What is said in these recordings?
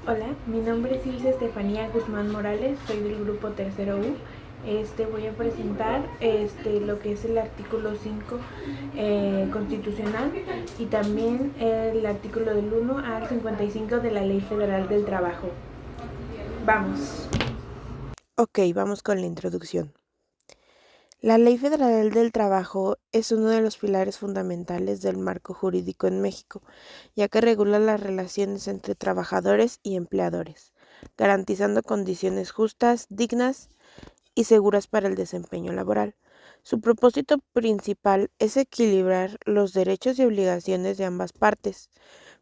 Hola, mi nombre es Ilse Estefanía Guzmán Morales, soy del grupo Tercero U. Voy a presentar lo que es el artículo 5 constitucional y también el artículo del 1 al 55 de la Ley Federal del Trabajo. Vamos. Ok, vamos con la introducción. La Ley Federal del Trabajo es uno de los pilares fundamentales del marco jurídico en México, ya que regula las relaciones entre trabajadores y empleadores, garantizando condiciones justas, dignas y seguras para el desempeño laboral. Su propósito principal es equilibrar los derechos y obligaciones de ambas partes,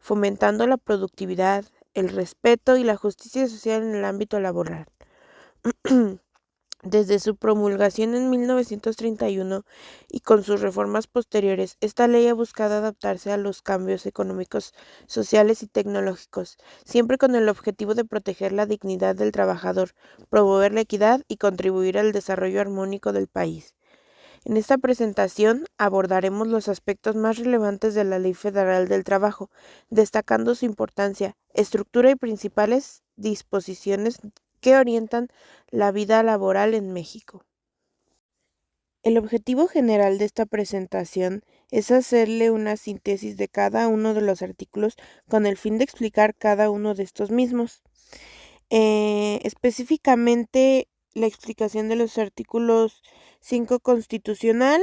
fomentando la productividad, el respeto y la justicia social en el ámbito laboral. Desde su promulgación en 1931 y con sus reformas posteriores, esta ley ha buscado adaptarse a los cambios económicos, sociales y tecnológicos, siempre con el objetivo de proteger la dignidad del trabajador, promover la equidad y contribuir al desarrollo armónico del país. En esta presentación abordaremos los aspectos más relevantes de la Ley Federal del Trabajo, destacando su importancia, estructura y principales disposiciones que orientan la vida laboral en México. El objetivo general de esta presentación es hacerle una síntesis de cada uno de los artículos con el fin de explicar cada uno de estos mismos. Específicamente la explicación de los artículos 5 constitucional,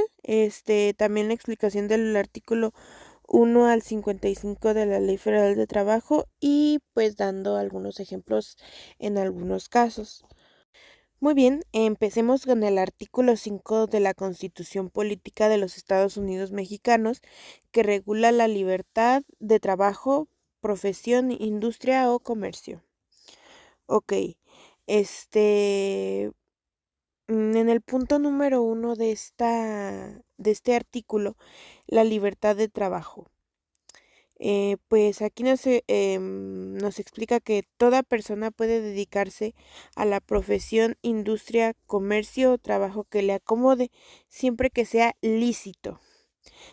también la explicación del artículo 1 al 55 de la Ley Federal de Trabajo y pues dando algunos ejemplos en algunos casos. Muy bien, empecemos con el artículo 5 de la Constitución Política de los Estados Unidos Mexicanos, que regula la libertad de trabajo, profesión, industria o comercio. Ok, este, en el punto número 1 de este artículo, la libertad de trabajo. Pues aquí nos explica que toda persona puede dedicarse a la profesión, industria, comercio o trabajo que le acomode, siempre que sea lícito.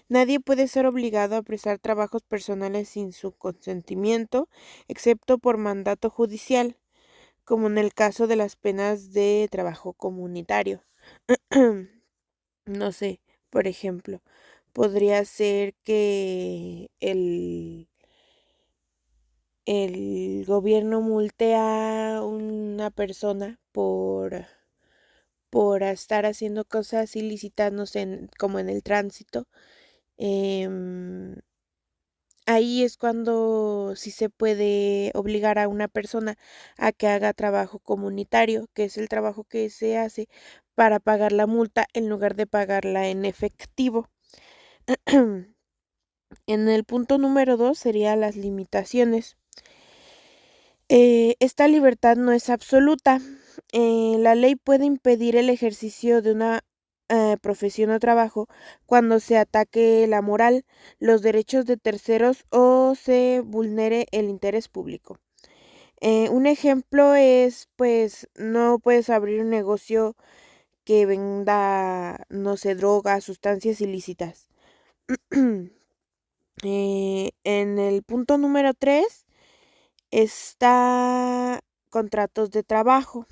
Nadie puede ser obligado a prestar trabajos personales sin su consentimiento, excepto por mandato judicial, como en el caso de las penas de trabajo comunitario. No sé, por ejemplo, podría ser que el gobierno multe a una persona por estar haciendo cosas ilícitas, no sé, como en el tránsito. em, Ahí es cuando sí se puede obligar a una persona a que haga trabajo comunitario, que es el trabajo que se hace para pagar la multa en lugar de pagarla en efectivo. En el punto número 2 sería las limitaciones. Esta libertad no es absoluta. La ley puede impedir el ejercicio de una profesión o trabajo cuando se ataque la moral, los derechos de terceros o se vulnere el interés público. Un ejemplo es, pues, no puedes abrir un negocio que venda, no sé, drogas, sustancias ilícitas. En el punto número 3 está contratos de trabajo.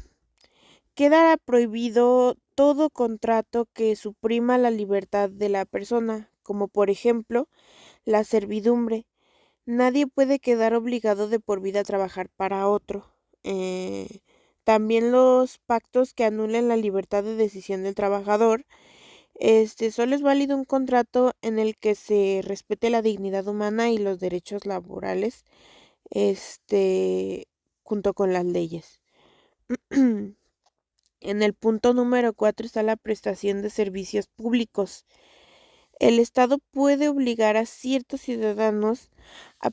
Queda prohibido todo contrato que suprima la libertad de la persona, como por ejemplo la servidumbre. Nadie puede quedar obligado de por vida a trabajar para otro. Eh, También los pactos que anulen la libertad de decisión del trabajador. Solo es válido un contrato en el que se respete la dignidad humana y los derechos laborales, este, junto con las leyes. En el punto número 4 está la prestación de servicios públicos. El Estado puede obligar a ciertos ciudadanos a,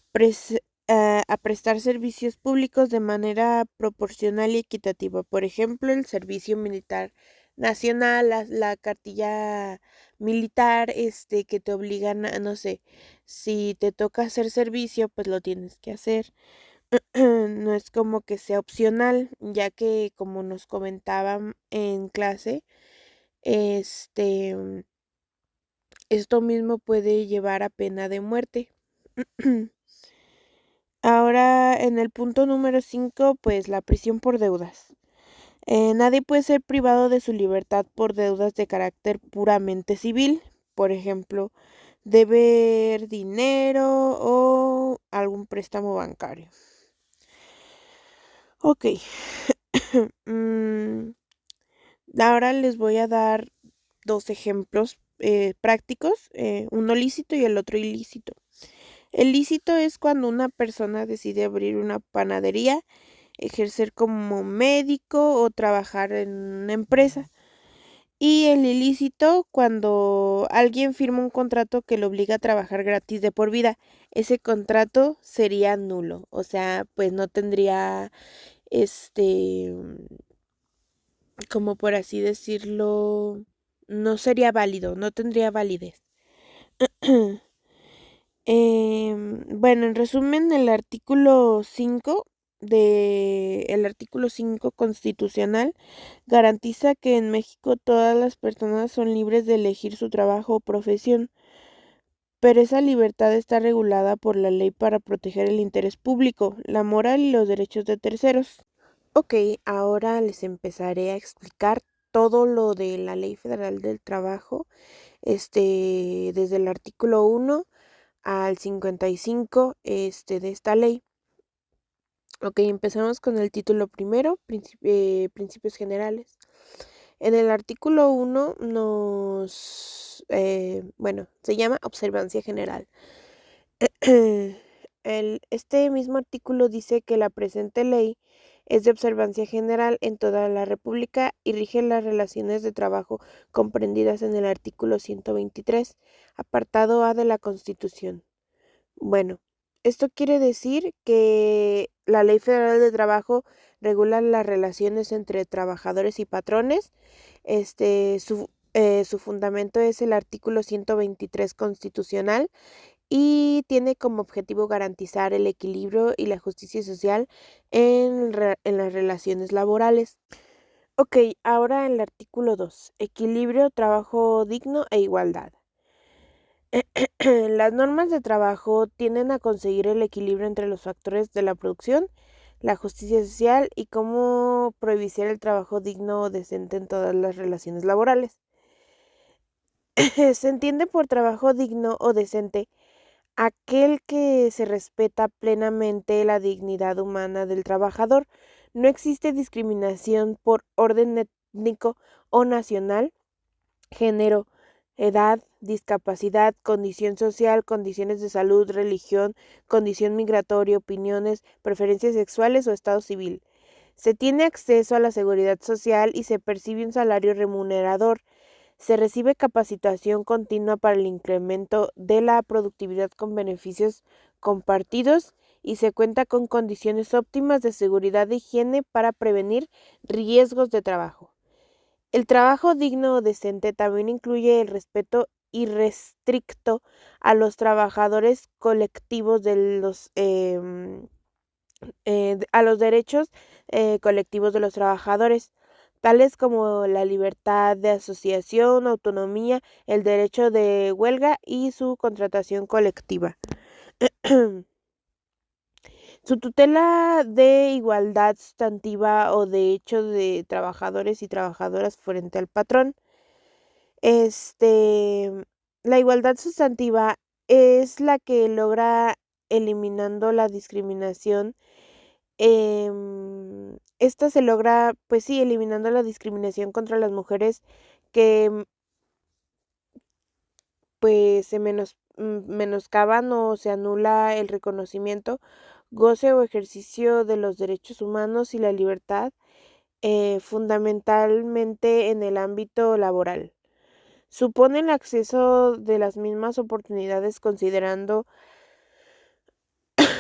a prestar servicios públicos de manera proporcional y equitativa. Por ejemplo, el servicio militar nacional, la cartilla militar, que te obligan a, no sé, si te toca hacer servicio, pues lo tienes que hacer. No es como que sea opcional, ya que como nos comentaban en clase, este, esto mismo puede llevar a pena de muerte. Ahora en el punto número 5, pues la prisión por deudas. Nadie puede ser privado de su libertad por deudas de carácter puramente civil, por ejemplo, deber dinero o algún préstamo bancario. Ok, mm, ahora les voy a dar dos ejemplos prácticos, uno lícito y el otro ilícito. El lícito es cuando una persona decide abrir una panadería, ejercer como médico o trabajar en una empresa. Y el ilícito, cuando alguien firma un contrato que lo obliga a trabajar gratis de por vida, ese contrato sería nulo, o sea, pues no tendría, este, como por así decirlo, no sería válido, no tendría validez. Bueno, en resumen, el artículo 5 constitucional garantiza que en México todas las personas son libres de elegir su trabajo o profesión, pero esa libertad está regulada por la ley para proteger el interés público, la moral y los derechos de terceros. Ok, ahora les empezaré a explicar todo lo de la Ley Federal del Trabajo, desde el artículo 1 al 55 de esta ley. Ok, empezamos con el título primero, principios generales. En el artículo 1 se llama observancia general. Este mismo artículo dice que la presente ley es de observancia general en toda la República y rige las relaciones de trabajo comprendidas en el artículo 123, apartado A de la Constitución. Bueno, esto quiere decir que la Ley Federal de Trabajo regula las relaciones entre trabajadores y patrones. Su fundamento es el artículo 123 constitucional y tiene como objetivo garantizar el equilibrio y la justicia social en las relaciones laborales. Ok, ahora el artículo 2, equilibrio, trabajo digno e igualdad. Las normas de trabajo tienden a conseguir el equilibrio entre los factores de la producción, la justicia social y cómo prohibir el trabajo digno o decente en todas las relaciones laborales. Se entiende por trabajo digno o decente aquel que se respeta plenamente la dignidad humana del trabajador. No existe discriminación por orden étnico o nacional, género, edad, discapacidad, condición social, condiciones de salud, religión, condición migratoria, opiniones, preferencias sexuales o estado civil. Se tiene acceso a la seguridad social y se percibe un salario remunerador. Se recibe capacitación continua para el incremento de la productividad con beneficios compartidos y se cuenta con condiciones óptimas de seguridad e higiene para prevenir riesgos de trabajo. El trabajo digno o decente también incluye el respeto irrestricto a los trabajadores colectivos a los derechos colectivos de los trabajadores, tales como la libertad de asociación, autonomía, el derecho de huelga y su contratación colectiva. Su tutela de igualdad sustantiva o de hecho de trabajadores y trabajadoras frente al patrón. Este, la igualdad sustantiva es la que logra eliminando la discriminación. Esta se logra, pues sí, eliminando la discriminación contra las mujeres que pues menoscaban o se anula el reconocimiento, goce o ejercicio de los derechos humanos y la libertad, fundamentalmente en el ámbito laboral. Supone el acceso de las mismas oportunidades considerando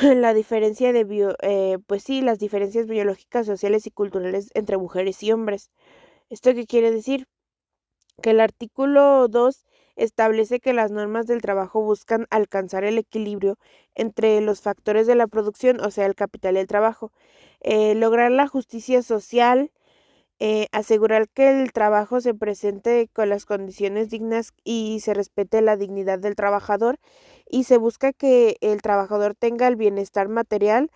la diferencia las diferencias biológicas, sociales y culturales entre mujeres y hombres. ¿Esto qué quiere decir? Que el artículo 2 establece que las normas del trabajo buscan alcanzar el equilibrio entre los factores de la producción, o sea, el capital y el trabajo, lograr la justicia social, asegurar que el trabajo se presente con las condiciones dignas y se respete la dignidad del trabajador y se busca que el trabajador tenga el bienestar material,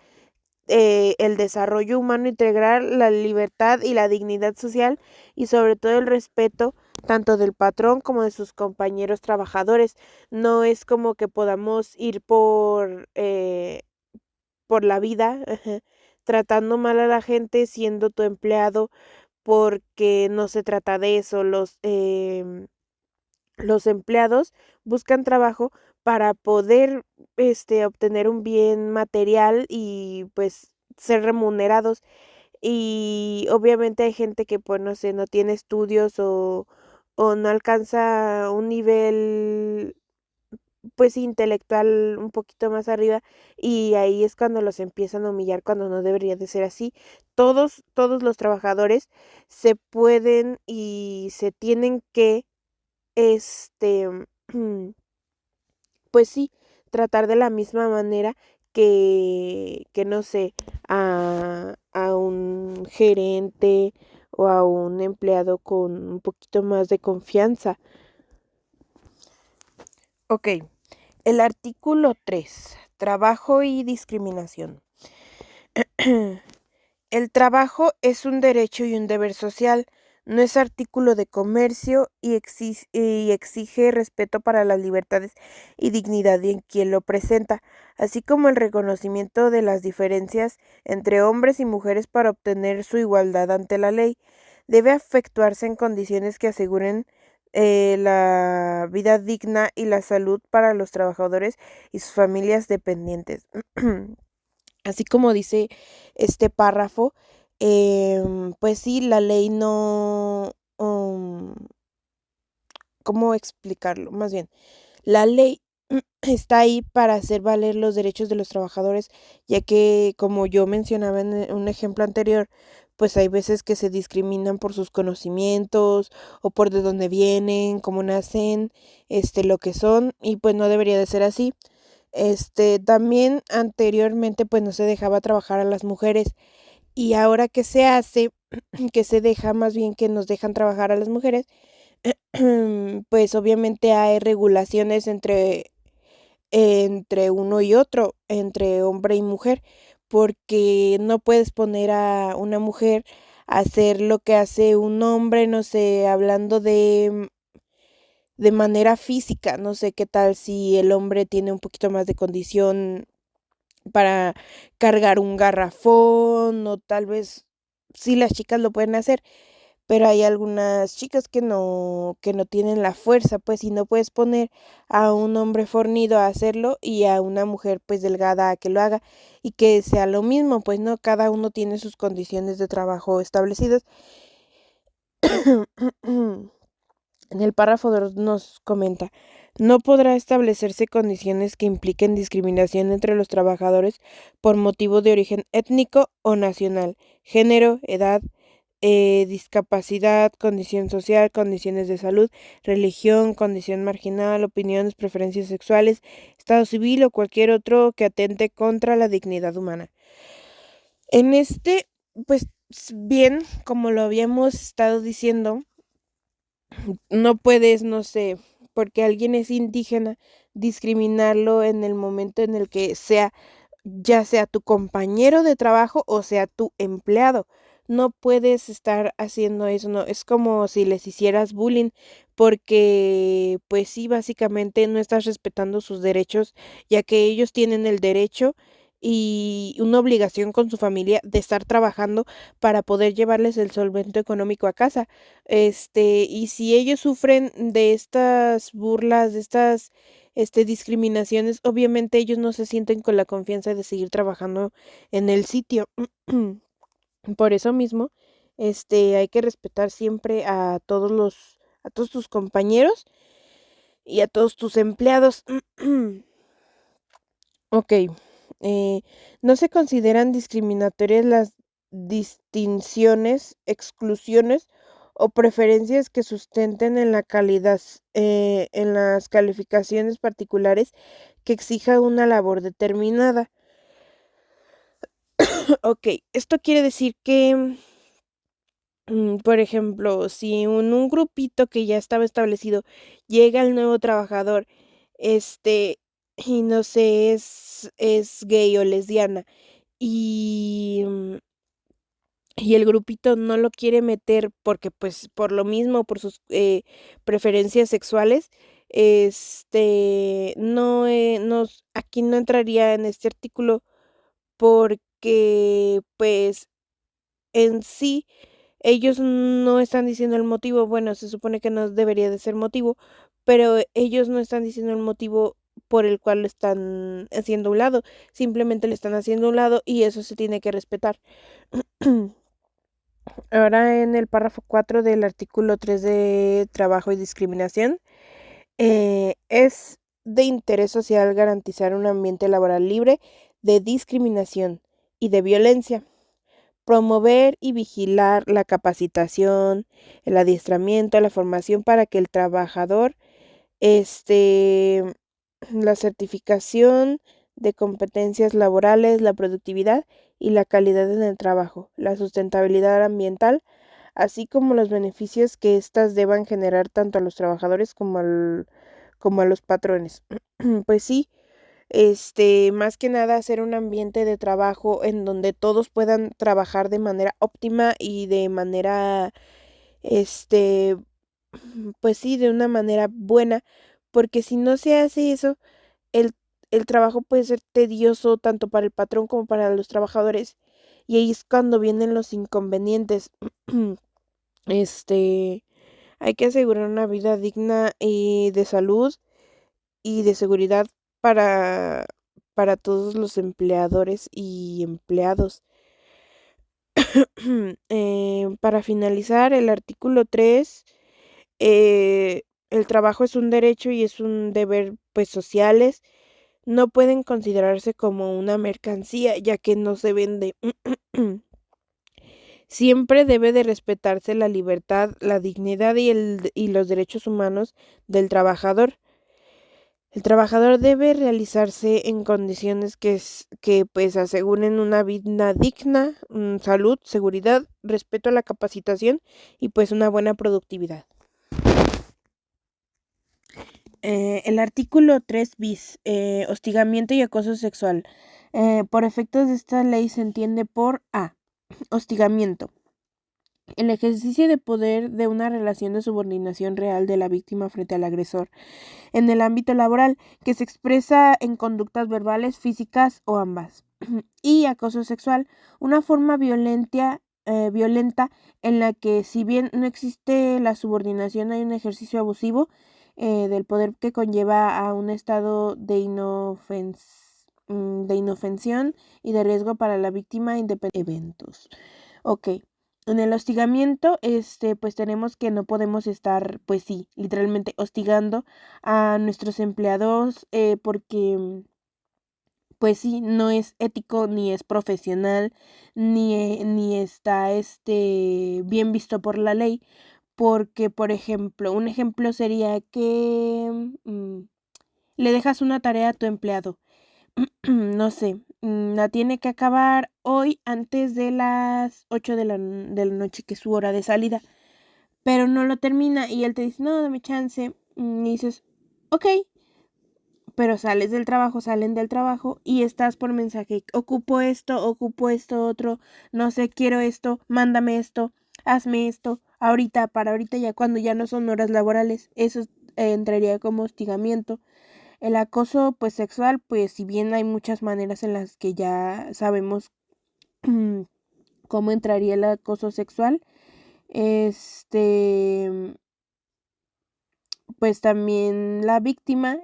el desarrollo humano integral, la libertad y la dignidad social y sobre todo el respeto tanto del patrón como de sus compañeros trabajadores. No es como que podamos ir por la vida tratando mal a la gente siendo tu empleado, porque no se trata de eso. Los empleados buscan trabajo para poder obtener un bien material y pues ser remunerados. Y obviamente hay gente que pues no sé, no tiene estudios o no alcanza un nivel pues intelectual un poquito más arriba y ahí es cuando los empiezan a humillar cuando no debería de ser así. Todos los trabajadores se pueden y se tienen que, este, pues sí, tratar de la misma manera que no sé, a un gerente o a un empleado con un poquito más de confianza. Ok, el artículo 3, trabajo y discriminación. El trabajo es un derecho y un deber social, no es artículo de comercio y exige respeto para las libertades y dignidad de quien lo presenta, así como el reconocimiento de las diferencias entre hombres y mujeres para obtener su igualdad ante la ley. Debe efectuarse en condiciones que aseguren la vida digna y la salud para los trabajadores y sus familias dependientes. Así como dice este párrafo, pues sí, la ley no, ¿cómo explicarlo? Más bien, la ley está ahí para hacer valer los derechos de los trabajadores, ya que, como yo mencionaba en un ejemplo anterior, pues hay veces que se discriminan por sus conocimientos o por de dónde vienen, cómo nacen, lo que son, y pues no debería de ser así. También anteriormente pues no se dejaba trabajar a las mujeres y ahora que se hace, que se deja más bien que nos dejan trabajar a las mujeres, pues obviamente hay regulaciones entre uno y otro, entre hombre y mujer, porque no puedes poner a una mujer a hacer lo que hace un hombre, no sé, hablando de manera física, no sé qué tal si el hombre tiene un poquito más de condición para cargar un garrafón o tal vez sí las chicas lo pueden hacer, pero hay algunas chicas que no tienen la fuerza, pues, y no puedes poner a un hombre fornido a hacerlo y a una mujer pues delgada a que lo haga y que sea lo mismo, pues no, cada uno tiene sus condiciones de trabajo establecidas. En el párrafo 2 nos comenta, no podrá establecerse condiciones que impliquen discriminación entre los trabajadores por motivo de origen étnico o nacional, género, edad, discapacidad, condición social, condiciones de salud, religión, condición marginal, opiniones, preferencias sexuales, estado civil o cualquier otro que atente contra la dignidad humana. En pues bien, como lo habíamos estado diciendo, no puedes, no sé, porque alguien es indígena, discriminarlo en el momento en el que sea, ya sea tu compañero de trabajo o sea tu empleado. No puedes estar haciendo eso, no, es como si les hicieras bullying, porque pues sí, básicamente no estás respetando sus derechos, ya que ellos tienen el derecho y una obligación con su familia de estar trabajando para poder llevarles el solvento económico a casa. Y si ellos sufren de estas burlas, de estas, discriminaciones, obviamente ellos no se sienten con la confianza de seguir trabajando en el sitio. Por eso mismo, hay que respetar siempre a todos tus compañeros y a todos tus empleados. Ok, no se consideran discriminatorias las distinciones, exclusiones o preferencias que sustenten en la calidad, en las calificaciones particulares que exija una labor determinada. Ok, esto quiere decir que, por ejemplo, si en un grupito que ya estaba establecido llega el nuevo trabajador, este, y no sé, es gay o lesbiana y, y el grupito no lo quiere meter porque, pues, por lo mismo, por sus, preferencias sexuales, no, nos aquí no entraría en este artículo porque, pues, en sí, ellos no están diciendo el motivo, bueno, se supone que no debería de ser motivo, pero ellos no están diciendo el motivo por el cual lo están haciendo a un lado, simplemente le están haciendo a un lado y eso se tiene que respetar. Ahora en el párrafo 4 del artículo 3 de Trabajo y Discriminación, es de interés social garantizar un ambiente laboral libre de discriminación y de violencia. Promover y vigilar la capacitación, el adiestramiento, la formación para que el trabajador, este, la certificación de competencias laborales, la productividad y la calidad en el trabajo, la sustentabilidad ambiental, así como los beneficios que éstas deban generar tanto a los trabajadores como a los patrones. Pues sí, más que nada hacer un ambiente de trabajo en donde todos puedan trabajar de manera óptima y de manera, este, pues sí, de una manera buena, porque si no se hace eso, el, el trabajo puede ser tedioso tanto para el patrón como para los trabajadores. Y ahí es cuando vienen los inconvenientes. Este, hay que asegurar una vida digna y de salud y de seguridad para, para todos los empleadores y empleados. Para finalizar, el artículo 3, el trabajo es un derecho y es un deber, pues, sociales. No pueden considerarse como una mercancía, ya que no se vende. Siempre debe de respetarse la libertad, la dignidad y los derechos humanos del trabajador. El trabajador debe realizarse en condiciones que pues aseguren una vida digna, salud, seguridad, respeto a la capacitación y pues una buena productividad. El artículo 3 bis, hostigamiento y acoso sexual. Por efectos de esta ley se entiende por A. Hostigamiento. El ejercicio de poder de una relación de subordinación real de la víctima frente al agresor en el ámbito laboral, que se expresa en conductas verbales, físicas o ambas. Y acoso sexual, una forma violenta en la que si bien no existe la subordinación, hay un ejercicio abusivo del poder que conlleva a un estado de inofensión y de riesgo para la víctima independiente de eventos. Ok. En el hostigamiento, pues tenemos que no podemos estar, pues sí, literalmente hostigando a nuestros empleados porque, pues sí, no es ético ni es profesional ni está, bien visto por la ley, porque, por ejemplo, un ejemplo sería que le dejas una tarea a tu empleado. No sé, la tiene que acabar hoy antes de las 8 de la noche, que es su hora de salida, pero no lo termina y él te dice, no, dame chance, y dices, ok, pero salen del trabajo y estás por mensaje, ocupo esto otro, no sé, quiero esto, mándame esto, hazme esto, ahorita, para ahorita ya cuando ya no son horas laborales, eso entraría como hostigamiento. El acoso, pues, sexual, pues, si bien hay muchas maneras en las que ya sabemos cómo entraría el acoso sexual, este, pues también la víctima,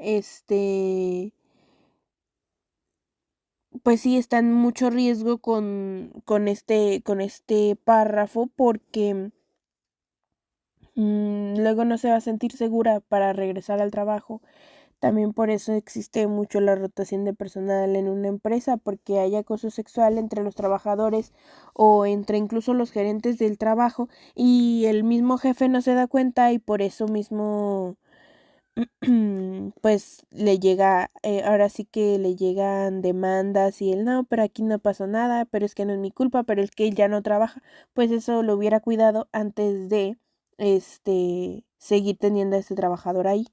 pues sí está en mucho riesgo con este párrafo porque luego no se va a sentir segura para regresar al trabajo. También por eso existe mucho la rotación de personal en una empresa, porque hay acoso sexual entre los trabajadores o entre incluso los gerentes del trabajo y el mismo jefe no se da cuenta y por eso mismo pues le llega, ahora sí que le llegan demandas y él no, pero aquí no pasó nada, pero es que no es mi culpa, pero es que él ya no trabaja, pues eso lo hubiera cuidado antes de seguir teniendo a este trabajador ahí.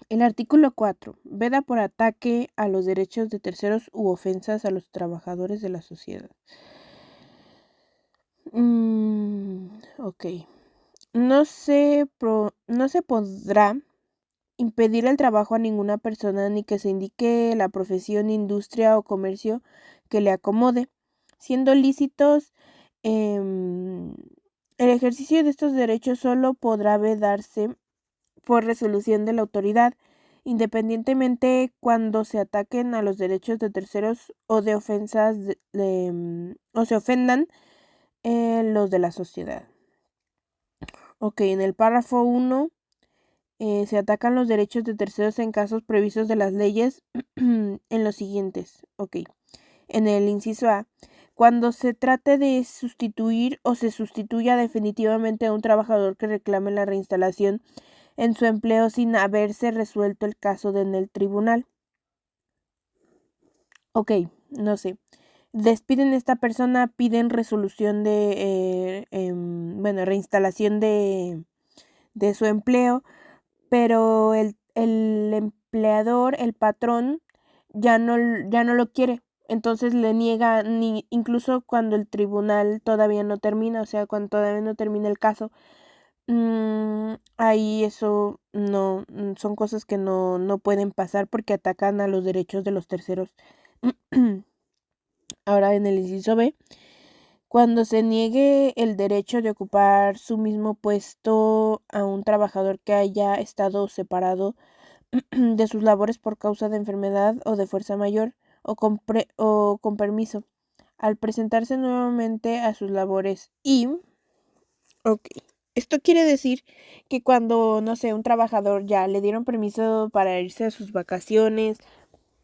El artículo 4. Veda por ataque a los derechos de terceros u ofensas a los trabajadores de la sociedad. Ok. No se podrá impedir el trabajo a ninguna persona ni que se indique la profesión, industria o comercio que le acomode, siendo lícitos. El ejercicio de estos derechos solo podrá vedarse por resolución de la autoridad, independientemente cuando se ataquen a los derechos de terceros o de ofensas o se ofendan los de la sociedad. Ok, en el párrafo 1 se atacan los derechos de terceros en casos previstos de las leyes en los siguientes. Ok, en el inciso A, cuando se trate de sustituir o se sustituya definitivamente a un trabajador que reclame la reinstalación en su empleo sin haberse resuelto el caso en el tribunal. Ok, no sé. Despiden a esta persona, piden resolución de, reinstalación de su empleo, pero el empleador, el patrón, ya no lo quiere. Entonces le niega, incluso cuando el tribunal todavía no termina, o sea, cuando todavía no termina el caso. Ahí eso no, son cosas que no pueden pasar porque atacan a los derechos de los terceros. Ahora en el inciso B, cuando se niegue el derecho de ocupar su mismo puesto a un trabajador que haya estado separado de sus labores por causa de enfermedad o de fuerza mayor o con permiso, al presentarse nuevamente a sus labores y... Ok. Esto quiere decir que cuando, no sé, un trabajador ya le dieron permiso para irse a sus vacaciones,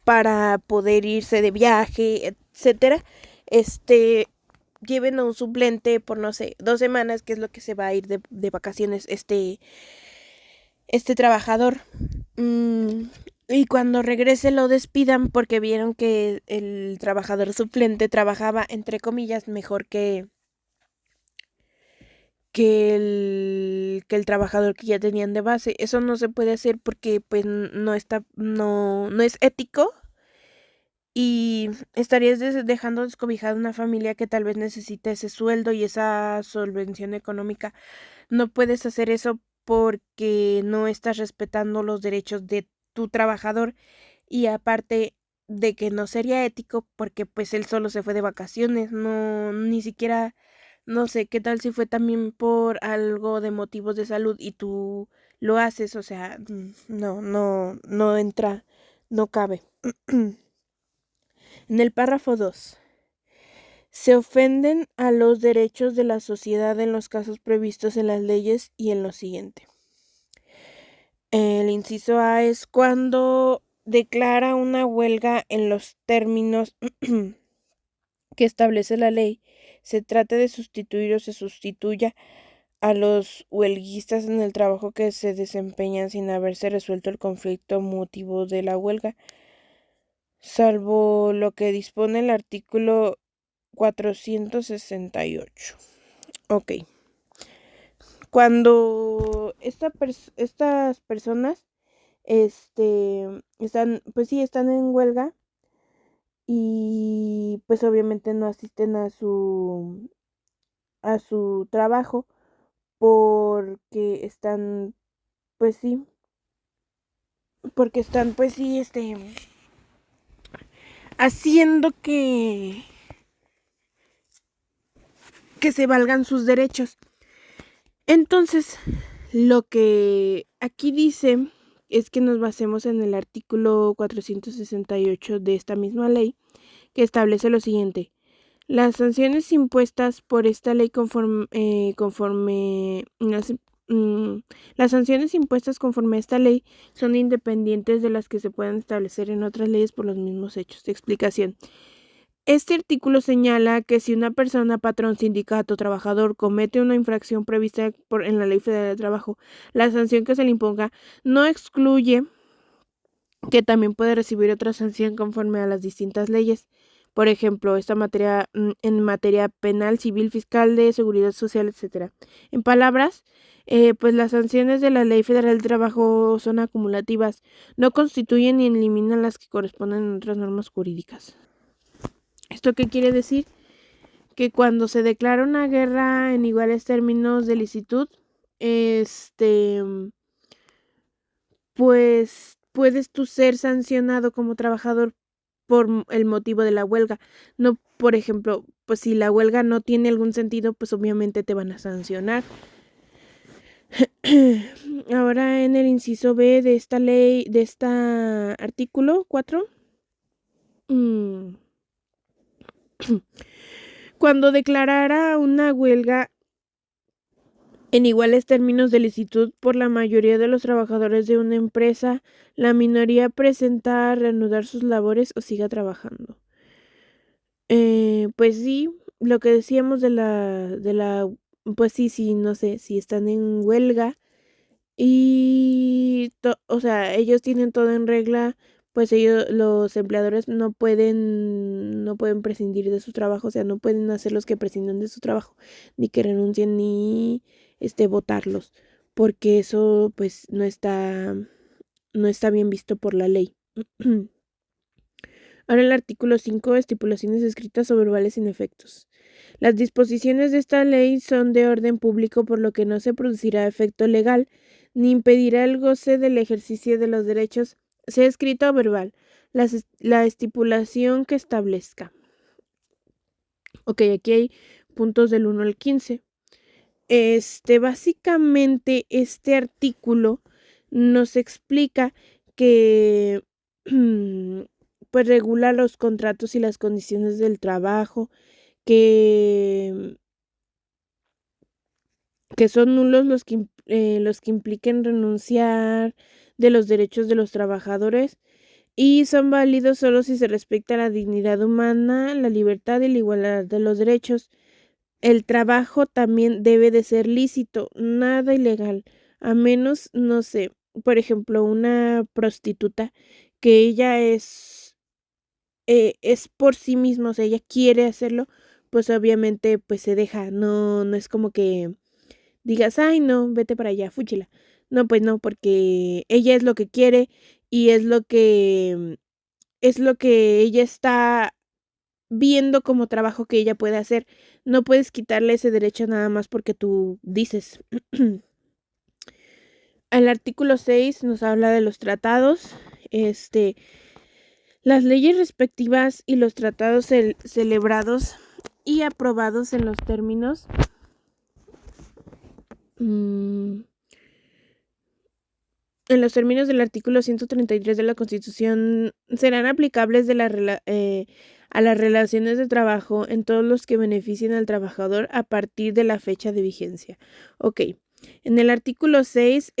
para poder irse de viaje, etcétera, lleven a un suplente por, no sé, 2 semanas, que es lo que se va a ir de vacaciones este trabajador. Y cuando regrese lo despidan porque vieron que el trabajador suplente trabajaba, entre comillas, mejor que el trabajador que ya tenían de base. Eso no se puede hacer porque pues no es ético y estarías dejando descobijada una familia que tal vez necesita ese sueldo y esa solvencia económica. No puedes hacer eso porque no estás respetando los derechos de tu trabajador y aparte de que no sería ético porque pues él solo se fue de vacaciones, no ni siquiera no sé, qué tal si fue también por algo de motivos de salud y tú lo haces, o sea, no entra, no cabe. En el párrafo 2. Se ofenden a los derechos de la sociedad en los casos previstos en las leyes y en lo siguiente. El inciso A es cuando declara una huelga en los términos que establece la ley, se trate de sustituir o se sustituya a los huelguistas en el trabajo que se desempeñan sin haberse resuelto el conflicto motivo de la huelga, salvo lo que dispone el artículo 468. Ok. Cuando estas personas están, pues sí, están en huelga y pues obviamente no asisten a su trabajo porque están, pues sí, haciendo que se valgan sus derechos. Entonces, lo que aquí dice es que nos basemos en el artículo 468 de esta misma ley, que establece lo siguiente. Las sanciones impuestas por esta ley las sanciones impuestas conforme a esta ley son independientes de las que se puedan establecer en otras leyes por los mismos hechos. Explicación. Este artículo señala que si una persona, patrón, sindicato, trabajador, comete una infracción prevista en la Ley Federal del Trabajo, la sanción que se le imponga no excluye que también puede recibir otra sanción conforme a las distintas leyes. Por ejemplo, en materia penal, civil, fiscal, de seguridad social, etc. En palabras, pues las sanciones de la Ley Federal del Trabajo son acumulativas, no constituyen ni eliminan las que corresponden a otras normas jurídicas. ¿Esto qué quiere decir? Que cuando se declara una guerra en iguales términos de licitud, pues puedes tú ser sancionado como trabajador por el motivo de la huelga. No, por ejemplo, pues si la huelga no tiene algún sentido, pues obviamente te van a sancionar. Ahora en el inciso B de esta ley, de este artículo 4, cuando declarara una huelga en iguales términos de licitud por la mayoría de los trabajadores de una empresa, la minoría presenta reanudar sus labores o siga trabajando. Pues sí, lo que decíamos pues sí, no sé, si están en huelga y, o sea, ellos tienen todo en regla, pues los empleadores no pueden prescindir de su trabajo, o sea, no pueden hacer los que prescindan de su trabajo, ni que renuncien, ni, votarlos, porque eso, pues, no está bien visto por la ley. Ahora el artículo 5, estipulaciones escritas o verbales sin efectos. Las disposiciones de esta ley son de orden público, por lo que no se producirá efecto legal ni impedirá el goce del ejercicio de los derechos, sea escrito o verbal, la estipulación que establezca. Ok, aquí hay puntos del 1 al 15. Básicamente este artículo nos explica que pues regula los contratos y las condiciones del trabajo, que son nulos los que impliquen renunciar de los derechos de los trabajadores y son válidos solo si se respecta la dignidad humana, la libertad y la igualdad de los derechos. El trabajo también debe de ser lícito, nada ilegal, a menos, no sé, por ejemplo, una prostituta que ella es por sí misma, o sea, ella quiere hacerlo, pues obviamente pues se deja, no es como que digas, ay no, vete para allá, fúchila. No, pues no, porque ella es lo que quiere y es lo que ella está viendo como trabajo que ella puede hacer. No puedes quitarle ese derecho nada más porque tú dices. El artículo 6 nos habla de los tratados, las leyes respectivas y los tratados celebrados y aprobados en los términos del artículo 133 de la Constitución serán aplicables a las relaciones de trabajo en todos los que beneficien al trabajador a partir de la fecha de vigencia. Ok, en el artículo 6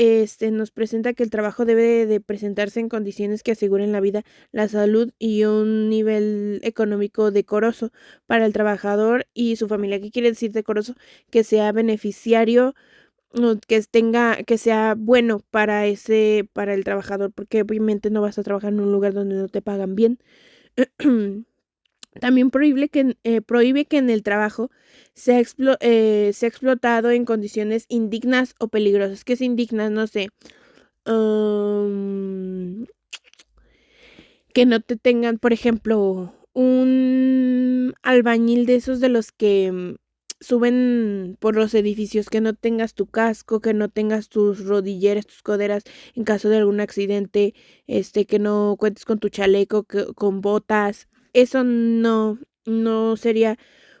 nos presenta que el trabajo debe de presentarse en condiciones que aseguren la vida, la salud y un nivel económico decoroso para el trabajador y su familia. ¿Qué quiere decir decoroso? Que sea beneficiario, que sea bueno para el trabajador, porque obviamente no vas a trabajar en un lugar donde no te pagan bien. También prohíbe que en el trabajo sea explotado en condiciones indignas o peligrosas. ¿Qué es indignas? No sé. Que no te tengan, por ejemplo, un albañil de esos de los que suben por los edificios, que no tengas tu casco, que no tengas tus rodilleras, tus coderas en caso de algún accidente, que no cuentes con tu chaleco, con botas. Eso no sería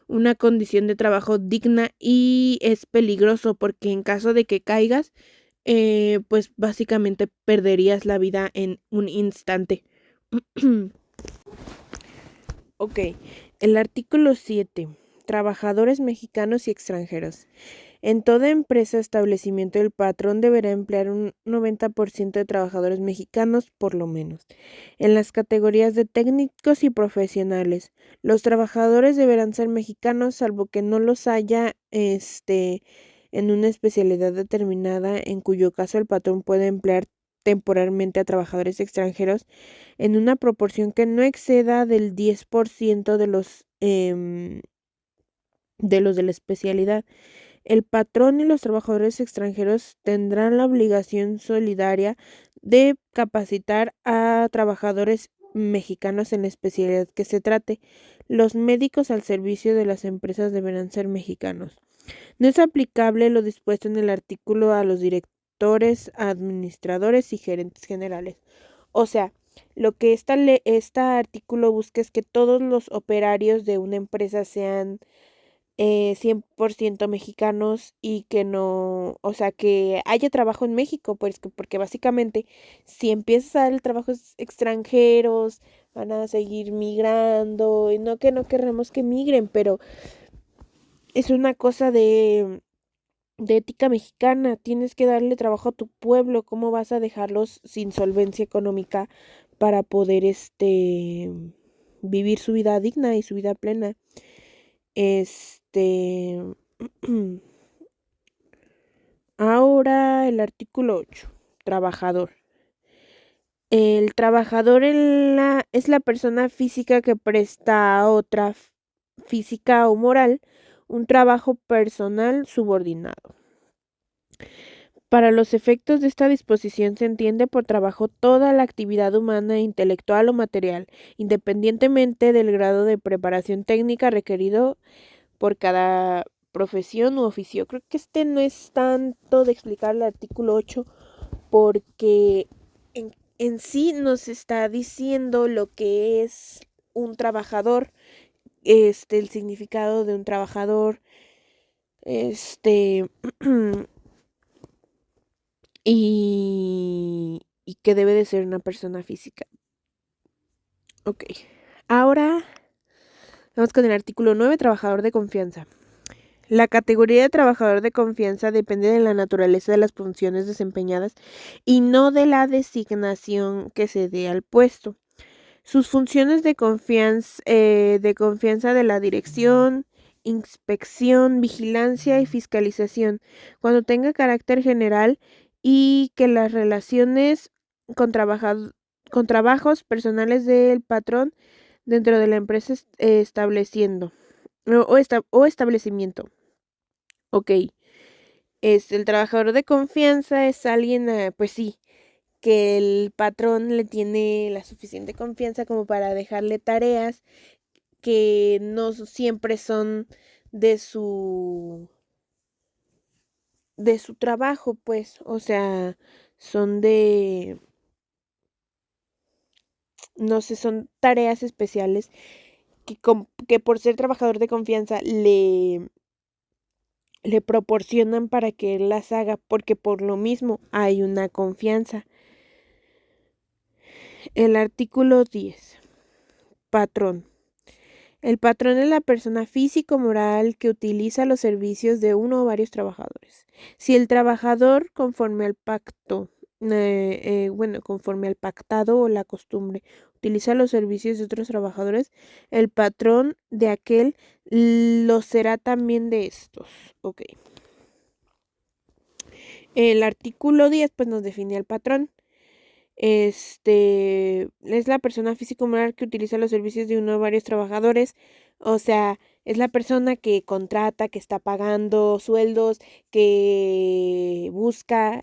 una condición de trabajo digna y es peligroso porque en caso de que caigas, pues básicamente perderías la vida en un instante. Ok, el artículo 7. Trabajadores mexicanos y extranjeros. En toda empresa o establecimiento el patrón deberá emplear un 90% de trabajadores mexicanos por lo menos. En las categorías de técnicos y profesionales, los trabajadores deberán ser mexicanos salvo que no los haya en una especialidad determinada, en cuyo caso el patrón puede emplear temporalmente a trabajadores extranjeros en una proporción que no exceda del 10% de los de la especialidad. El patrón y los trabajadores extranjeros tendrán la obligación solidaria de capacitar a trabajadores mexicanos en la especialidad que se trate. Los médicos al servicio de las empresas deberán ser mexicanos. No es aplicable lo dispuesto en el artículo a los directores, administradores y gerentes generales. O sea, lo que este artículo busca es que todos los operarios de una empresa sean 100% mexicanos y que no, o sea, que haya trabajo en México, pues porque básicamente si empiezas a dar el trabajo extranjeros, van a seguir migrando, y no que no queremos que migren, pero es una cosa de ética mexicana, tienes que darle trabajo a tu pueblo, ¿cómo vas a dejarlos sin solvencia económica para poder vivir su vida digna y su vida plena? Este Ahora el artículo 8. Trabajador. El trabajador es la persona física que presta a otra física o moral un trabajo personal subordinado. Para los efectos de esta disposición se entiende por trabajo toda la actividad humana, intelectual o material, independientemente del grado de preparación técnica requerido por cada profesión u oficio. Creo que no es tanto de explicar el artículo 8 porque en sí nos está diciendo lo que es un trabajador, el significado de un trabajador, y que debe de ser una persona física. Ok, ahora vamos con el artículo 9, trabajador de confianza. La categoría de trabajador de confianza depende de la naturaleza de las funciones desempeñadas y no de la designación que se dé al puesto. Sus funciones de confianza de la dirección, inspección, vigilancia y fiscalización, cuando tenga carácter general y que las relaciones con, con trabajos personales del patrón dentro de la empresa estableciendo o establecimiento. Ok, el trabajador de confianza es alguien, pues sí, que el patrón le tiene la suficiente confianza como para dejarle tareas que no siempre son de su trabajo, pues, o sea, son no sé, son tareas especiales que por ser trabajador de confianza le proporcionan para que él las haga, porque por lo mismo hay una confianza. El artículo 10. Patrón. El patrón es la persona físico-moral que utiliza los servicios de uno o varios trabajadores. Si el trabajador, conforme al pacto, conforme al pactado o la costumbre, utiliza los servicios de otros trabajadores, el patrón de aquel lo será también de estos. Ok. El artículo 10 pues nos define al patrón. Es la persona físico-moral que utiliza los servicios de uno o varios trabajadores. O sea, es la persona que contrata, que está pagando sueldos, que busca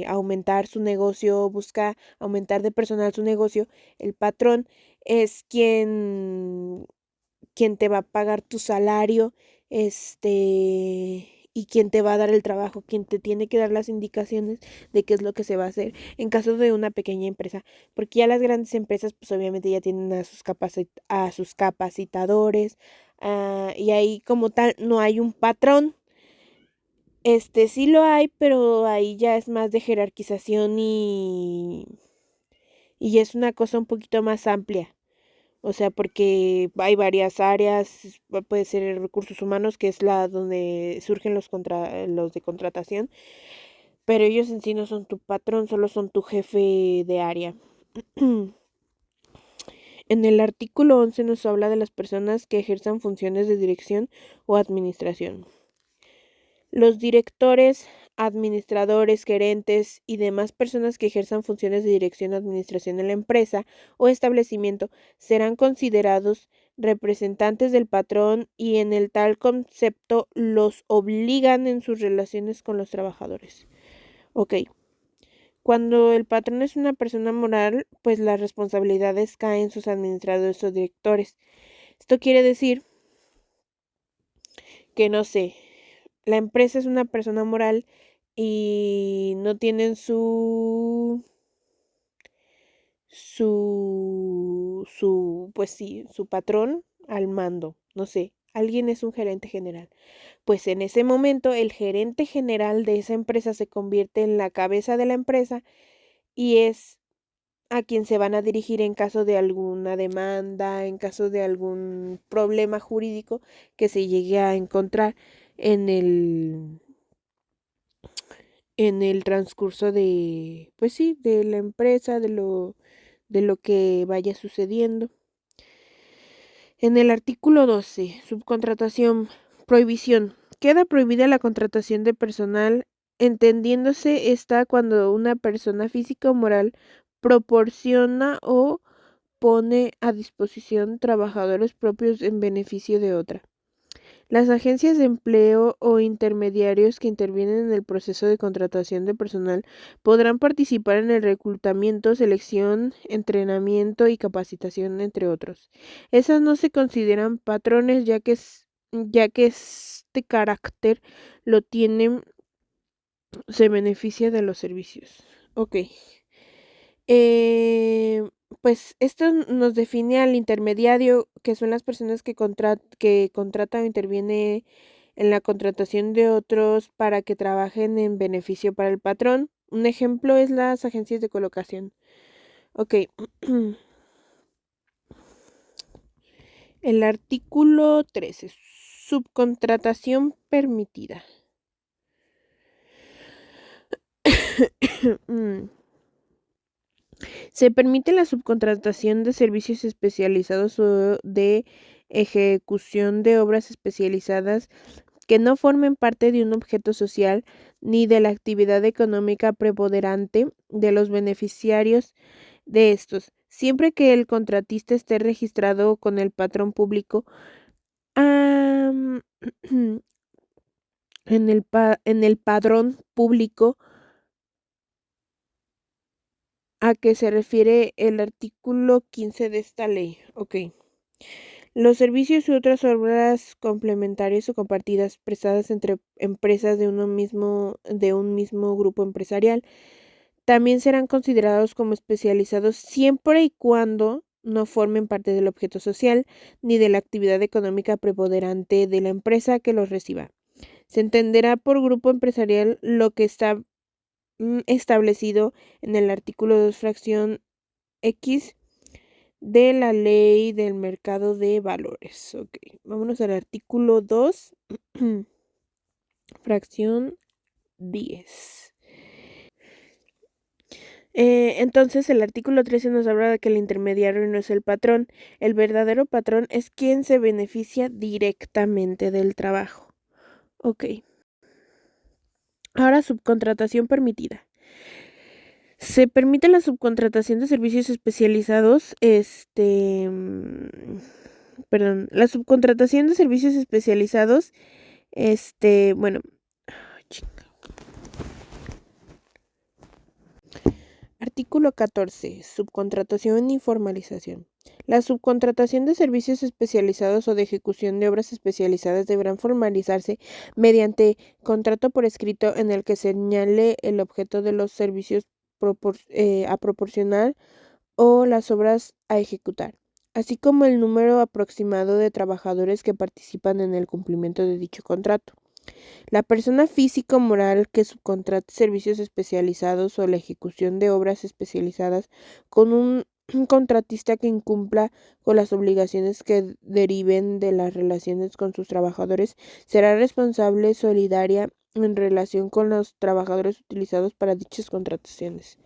aumentar su negocio, busca aumentar de personal su negocio. El patrón es quien te va a pagar tu salario, y quien te va a dar el trabajo, quien te tiene que dar las indicaciones de qué es lo que se va a hacer en caso de una pequeña empresa, porque ya las grandes empresas pues obviamente ya tienen a sus capacitadores, y ahí como tal no hay un patrón. Sí lo hay, pero ahí ya es más de jerarquización y es una cosa un poquito más amplia. O sea, porque hay varias áreas, puede ser recursos humanos, que es la donde surgen los de contratación, pero ellos en sí no son tu patrón, solo son tu jefe de área. En el artículo 11 nos habla de las personas que ejerzan funciones de dirección o administración. Los directores, administradores, gerentes y demás personas que ejerzan funciones de dirección o administración en la empresa o establecimiento serán considerados representantes del patrón y en el tal concepto los obligan en sus relaciones con los trabajadores. Ok. Cuando el patrón es una persona moral, pues las responsabilidades caen en sus administradores o directores. Esto quiere decir que, no sé, la empresa es una persona moral y no tienen pues sí, su patrón al mando, no sé, alguien es un gerente general. Pues en ese momento el gerente general de esa empresa se convierte en la cabeza de la empresa y es a quien se van a dirigir en caso de alguna demanda, en caso de algún problema jurídico que se llegue a encontrar en el transcurso de, pues sí, de la empresa, de lo que vaya sucediendo. En el artículo 12, subcontratación, prohibición. Queda prohibida la contratación de personal, entendiéndose esta cuando una persona física o moral proporciona o pone a disposición trabajadores propios en beneficio de otra. Las agencias de empleo o intermediarios que intervienen en el proceso de contratación de personal podrán participar en el reclutamiento, selección, entrenamiento y capacitación, entre otros. Esas no se consideran patrones ya que este carácter lo tienen, se beneficia de los servicios. Ok. Eh, pues esto nos define al intermediario, que son las personas que contratan o interviene en la contratación de otros para que trabajen en beneficio para el patrón. Un ejemplo es las agencias de colocación. Ok. El artículo 13. Subcontratación permitida. Se permite la subcontratación de servicios especializados o de ejecución de obras especializadas que no formen parte de un objeto social ni de la actividad económica preponderante de los beneficiarios de estos, siempre que el contratista esté registrado con el patrón público en el padrón público a que se refiere el artículo 15 de esta ley. Ok. Los servicios y otras obras complementarias o compartidas prestadas entre empresas de un mismo grupo empresarial también serán considerados como especializados siempre y cuando no formen parte del objeto social ni de la actividad económica preponderante de la empresa que los reciba. Se entenderá por grupo empresarial lo que está establecido en el artículo 2, fracción X de la ley del mercado de valores. Ok, vámonos al artículo 2, fracción 10. Entonces el artículo 13 nos habla de que el intermediario no es el patrón. El verdadero patrón es quien se beneficia directamente del trabajo. Ok. Ahora, subcontratación permitida. Se permite la subcontratación de servicios especializados, perdón, la subcontratación de servicios especializados, bueno, artículo 14, subcontratación y formalización. La subcontratación de servicios especializados o de ejecución de obras especializadas deberán formalizarse mediante contrato por escrito en el que señale el objeto de los servicios a proporcionar o las obras a ejecutar, así como el número aproximado de trabajadores que participan en el cumplimiento de dicho contrato. La persona física o moral que subcontrate servicios especializados o la ejecución de obras especializadas con un contratista que incumpla con las obligaciones que deriven de las relaciones con sus trabajadores será responsable solidaria en relación con los trabajadores utilizados para dichas contrataciones.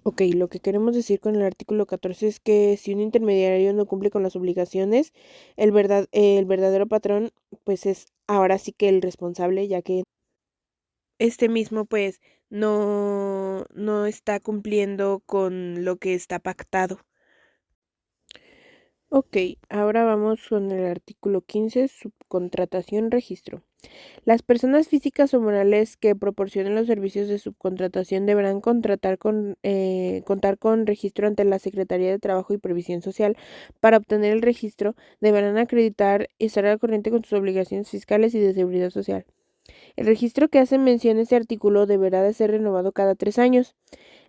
Ok, lo que queremos decir con el artículo 14 es que si un intermediario no cumple con las obligaciones, el verdadero patrón, pues es ahora sí que el responsable, ya que este mismo, pues, no está cumpliendo con lo que está pactado. Ok, ahora vamos con el artículo 15, subcontratación, registro. Las personas físicas o morales que proporcionen los servicios de subcontratación deberán contar con registro ante la Secretaría de Trabajo y Previsión Social. Para obtener el registro, deberán acreditar y estar al corriente con sus obligaciones fiscales y de seguridad social. El registro que hace mención este artículo deberá de ser renovado cada 3 años.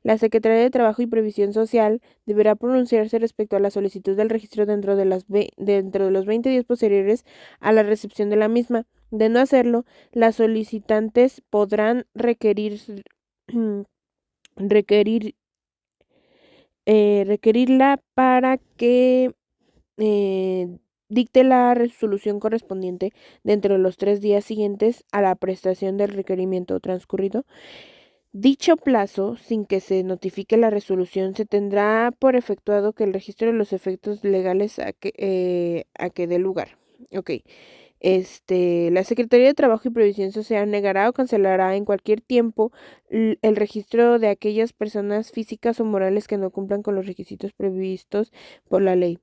La Secretaría de Trabajo y Previsión Social deberá pronunciarse respecto a la solicitud del registro dentro de los 20 días posteriores a la recepción de la misma. De no hacerlo, las solicitantes podrán requerir, requerirla para que eh, dicte la resolución correspondiente dentro de los 3 días siguientes a la prestación del requerimiento transcurrido. Dicho plazo, sin que se notifique la resolución, se tendrá por efectuado que el registro de los efectos legales a que dé lugar. Ok. La Secretaría de Trabajo y Previsión Social negará o cancelará en cualquier tiempo el registro de aquellas personas físicas o morales que no cumplan con los requisitos previstos por la ley.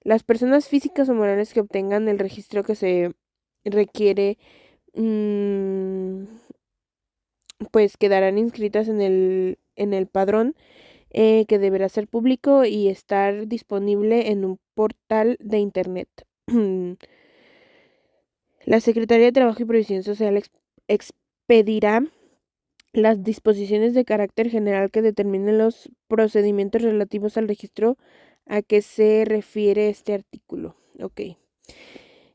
Las personas físicas o morales que obtengan el registro que se requiere, pues quedarán inscritas en el padrón, que deberá ser público y estar disponible en un portal de internet. La Secretaría de Trabajo y Previsión Social expedirá las disposiciones de carácter general que determinen los procedimientos relativos al registro a que se refiere este artículo. Ok.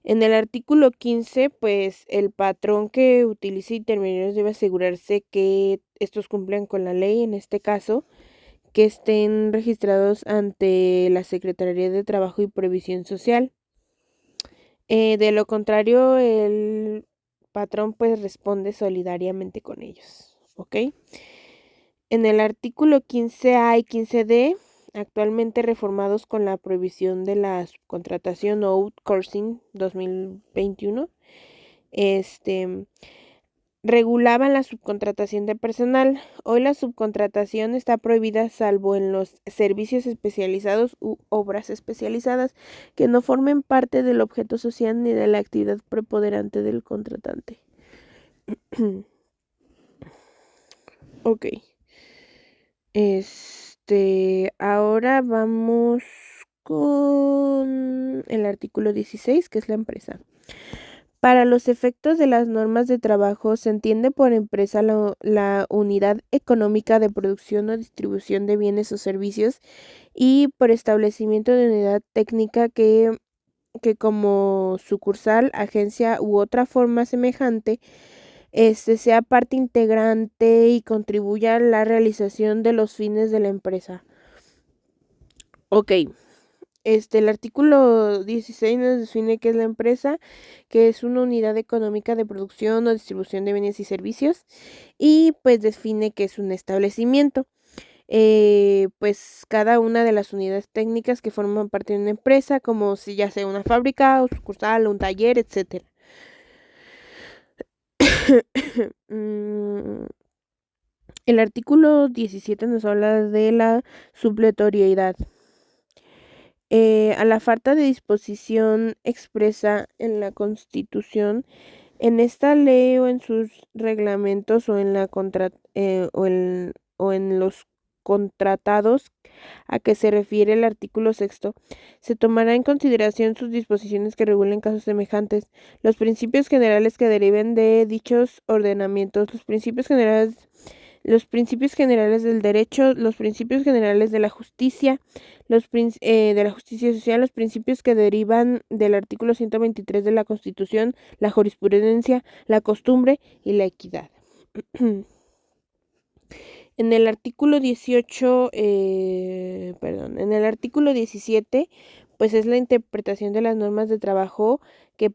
En el artículo 15, pues el patrón que utilice intermediarios debe asegurarse que estos cumplan con la ley, en este caso, que estén registrados ante la Secretaría de Trabajo y Previsión Social. De lo contrario, el patrón pues responde solidariamente con ellos, ¿ok? En el artículo 15A y 15D, actualmente reformados con la prohibición de la subcontratación o outsourcing 2021, regulaban la subcontratación de personal. Hoy la subcontratación está prohibida salvo en los servicios especializados u obras especializadas que no formen parte del objeto social ni de la actividad preponderante del contratante. Ok. Ahora vamos con el artículo 16, que es la empresa. Para los efectos de las normas de trabajo, se entiende por empresa la unidad económica de producción o distribución de bienes o servicios, y por establecimiento de unidad técnica que como sucursal, agencia u otra forma semejante, sea parte integrante y contribuya a la realización de los fines de la empresa. Ok. El artículo 16 nos define qué es la empresa, que es una unidad económica de producción o distribución de bienes y servicios, y pues define qué es un establecimiento. Pues cada una de las unidades técnicas que forman parte de una empresa, como si ya sea una fábrica o sucursal o un taller, etc. El artículo 17 nos habla de la supletoriedad. A la falta de disposición expresa en la Constitución, en esta ley o en sus reglamentos o o en los contratados a que se refiere el artículo sexto, se tomará en consideración sus disposiciones que regulen casos semejantes, los principios generales que deriven de dichos ordenamientos, los principios generales del derecho, los principios generales de la justicia, de la justicia social, los principios que derivan del artículo 123 de la Constitución, la jurisprudencia, la costumbre y la equidad. En el artículo 18, en el artículo 17, pues es la interpretación de las normas de trabajo que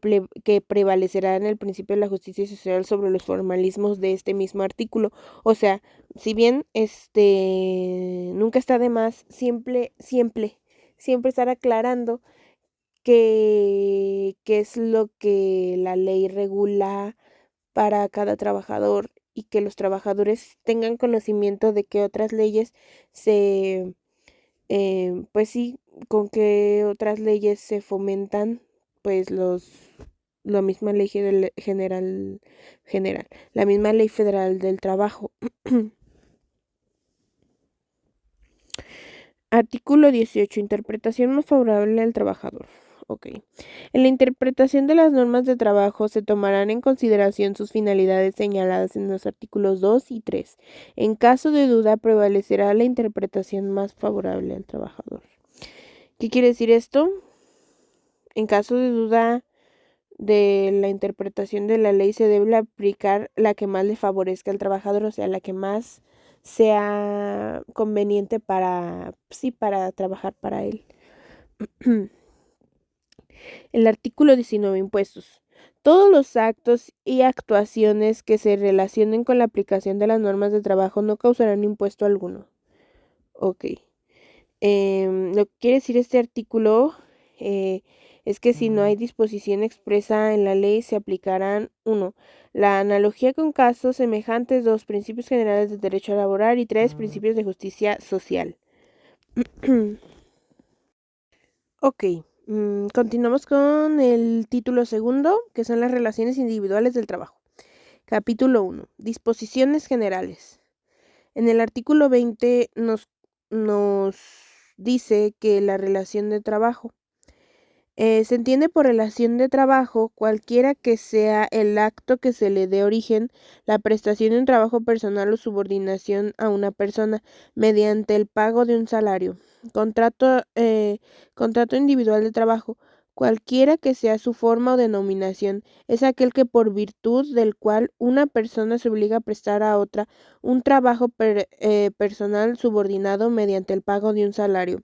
prevalecerá en el principio de la justicia social sobre los formalismos de este mismo artículo. O sea, si bien nunca está de más siempre estar aclarando qué es lo que la ley regula para cada trabajador, y que los trabajadores tengan conocimiento de que otras leyes pues sí, con qué otras leyes se fomentan, pues la misma ley general, la misma ley federal del trabajo. Artículo 18. Interpretación más favorable al trabajador. Ok. En la interpretación de las normas de trabajo se tomarán en consideración sus finalidades señaladas en los artículos 2 y 3. En caso de duda, prevalecerá la interpretación más favorable al trabajador. ¿Qué quiere decir esto? En caso de duda de la interpretación de la ley, se debe aplicar la que más le favorezca al trabajador, o sea, la que más sea conveniente para, sí, para trabajar para él. El artículo 19. Impuestos. Todos los actos y actuaciones que se relacionen con la aplicación de las normas de trabajo no causarán impuesto alguno. Ok. Lo que quiere decir este artículo es que si no hay disposición expresa en la ley, se aplicarán 1. La analogía con casos semejantes, 2. Principios generales de derecho laboral y 3. Principios de justicia social. Ok, continuamos con el título segundo, que son las relaciones individuales del trabajo. Capítulo 1. Disposiciones generales. En el artículo 20 nos dice que la relación de trabajo se entiende por relación de trabajo cualquiera que sea el acto que se le dé origen, la prestación de un trabajo personal o subordinación a una persona mediante el pago de un salario. Contrato individual de trabajo, cualquiera que sea su forma o denominación, es aquel que por virtud del cual una persona se obliga a prestar a otra un trabajo personal subordinado mediante el pago de un salario.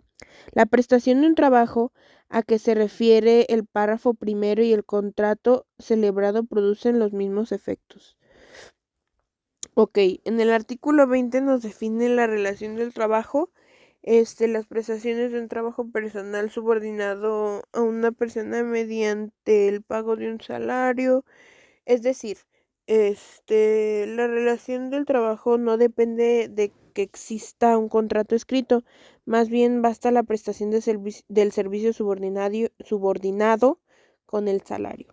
La prestación de un trabajo a que se refiere el párrafo primero y el contrato celebrado producen los mismos efectos. Ok, en el artículo 20 nos define la relación del trabajo, las prestaciones de un trabajo personal subordinado a una persona mediante el pago de un salario. Es decir, la relación del trabajo no depende de que exista un contrato escrito, más bien basta la prestación del servicio subordinado con el salario.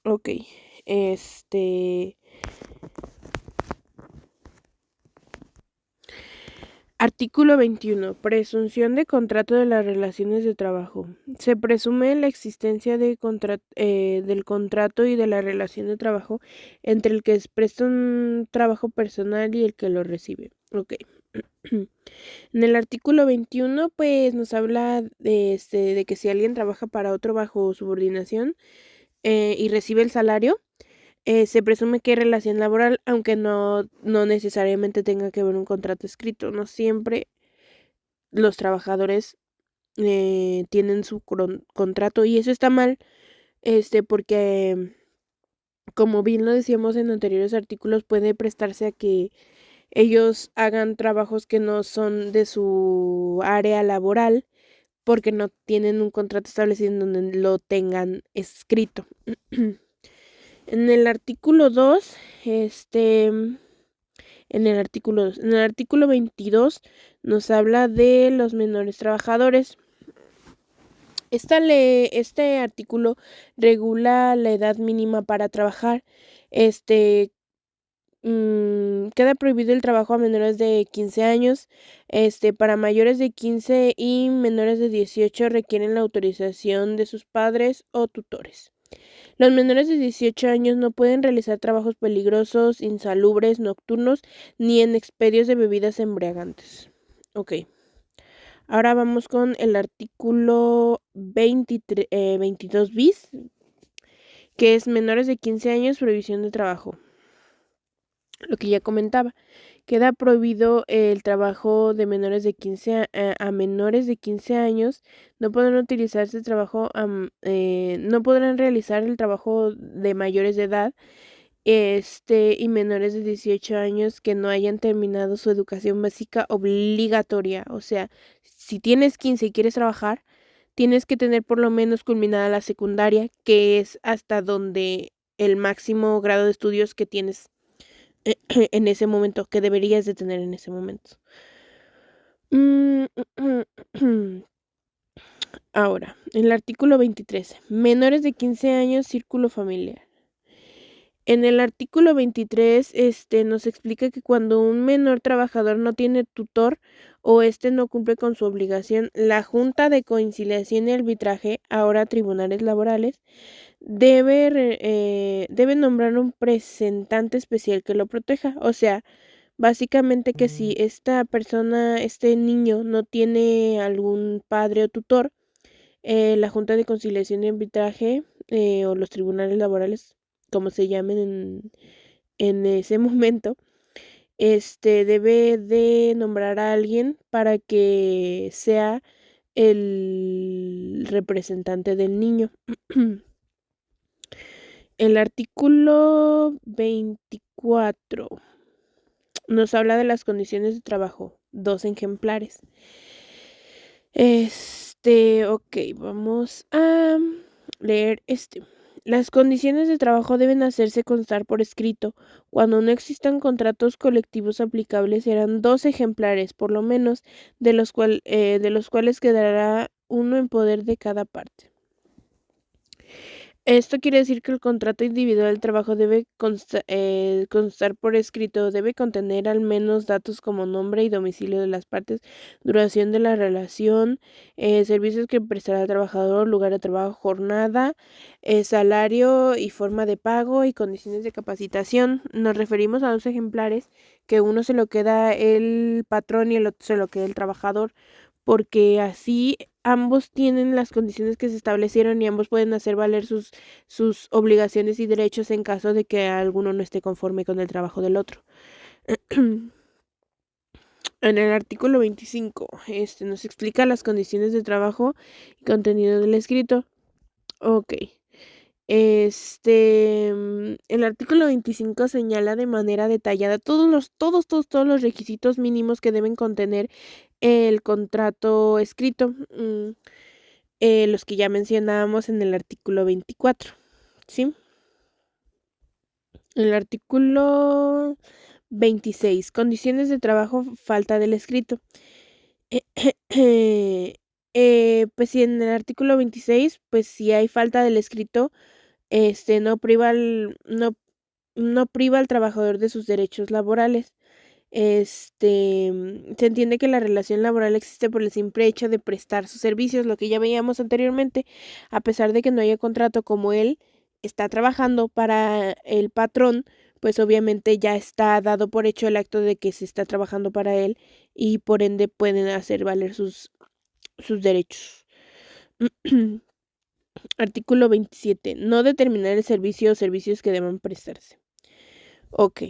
Ok, Artículo 21. Presunción de contrato de las relaciones de trabajo. Se presume la existencia del contrato y de la relación de trabajo entre el que presta un trabajo personal y el que lo recibe. Ok. En el artículo 21, pues nos habla de que si alguien trabaja para otro bajo subordinación y recibe el salario, se presume que hay relación laboral, aunque no necesariamente tenga que haber un contrato escrito. No siempre los trabajadores tienen su contrato y eso está mal, porque como bien lo decíamos en anteriores artículos, puede prestarse a que ellos hagan trabajos que no son de su área laboral porque no tienen un contrato establecido en donde lo tengan escrito. En el artículo 2, en el artículo 22 nos habla de los menores trabajadores. Este artículo regula la edad mínima para trabajar. Queda prohibido el trabajo a menores de 15 años. Para mayores de 15 y menores de 18 requieren la autorización de sus padres o tutores. Los menores de 18 años no pueden realizar trabajos peligrosos, insalubres, nocturnos, ni en expedios de bebidas embriagantes. Ok. Ahora vamos con el artículo 22 bis, que es menores de 15 años, prohibición de trabajo. Lo que ya comentaba, queda prohibido el trabajo de menores de 15 a menores de 15 años, no podrán utilizarse el trabajo, no podrán realizar el trabajo de mayores de edad, y menores de 18 años que no hayan terminado su educación básica obligatoria. O sea, si tienes 15 y quieres trabajar, tienes que tener por lo menos culminada la secundaria, que es hasta donde el máximo grado de estudios que tienes en ese momento, que deberías de tener en ese momento. Mm, Ahora, el artículo 23. Menores de 15 años, círculo familiar. En el artículo 23, nos explica que cuando un menor trabajador no tiene tutor o no cumple con su obligación, la Junta de Conciliación y Arbitraje, ahora tribunales laborales, debe nombrar un representante especial que lo proteja. O sea, básicamente que si esta persona, este niño, no tiene algún padre o tutor, la Junta de Conciliación y Arbitraje o los tribunales laborales, como se llamen en ese momento, debe de nombrar a alguien para que sea el representante del niño. El artículo 24 nos habla de las condiciones de trabajo, 2 ejemplares. Ok, vamos a leer este. Las condiciones de trabajo deben hacerse constar por escrito. Cuando no existan contratos colectivos aplicables, serán 2 ejemplares, por lo menos, de los cuales quedará uno en poder de cada parte. Esto quiere decir que el contrato individual de trabajo debe constar por escrito, debe contener al menos datos como nombre y domicilio de las partes, duración de la relación, servicios que prestará el trabajador, lugar de trabajo, jornada, salario y forma de pago y condiciones de capacitación. Nos referimos a 2 ejemplares, que uno se lo queda el patrón y el otro se lo queda el trabajador, porque así ambos tienen las condiciones que se establecieron y ambos pueden hacer valer sus obligaciones y derechos en caso de que alguno no esté conforme con el trabajo del otro. En el artículo 25, nos explica las condiciones de trabajo y contenido del escrito. Ok. El artículo 25 señala de manera detallada todos los requisitos mínimos que deben contener el contrato escrito, los que ya mencionábamos en el artículo 24, ¿sí? El artículo 26, condiciones de trabajo, falta del escrito. Pues si en el artículo 26, pues si hay falta del escrito, no priva no priva al trabajador de sus derechos laborales. Se entiende que la relación laboral existe por el simple hecho de prestar sus servicios, lo que ya veíamos anteriormente, a pesar de que no haya contrato, como él está trabajando para el patrón, pues obviamente ya está dado por hecho el acto de que se está trabajando para él y por ende pueden hacer valer sus derechos. Artículo 27. No determinar el servicio o servicios que deban prestarse. Ok.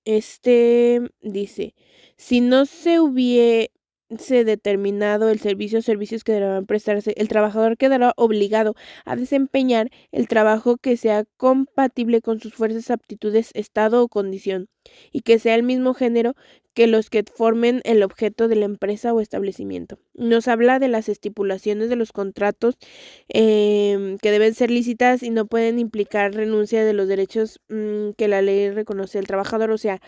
Dice, si no se hubiese determinado el servicio o servicios que deberán prestarse, el trabajador quedará obligado a desempeñar el trabajo que sea compatible con sus fuerzas, aptitudes, estado o condición, y que sea el mismo género que los que formen el objeto de la empresa o establecimiento. Nos habla de las estipulaciones de los contratos que deben ser lícitas y no pueden implicar renuncia de los derechos que la ley reconoce al trabajador. O sea,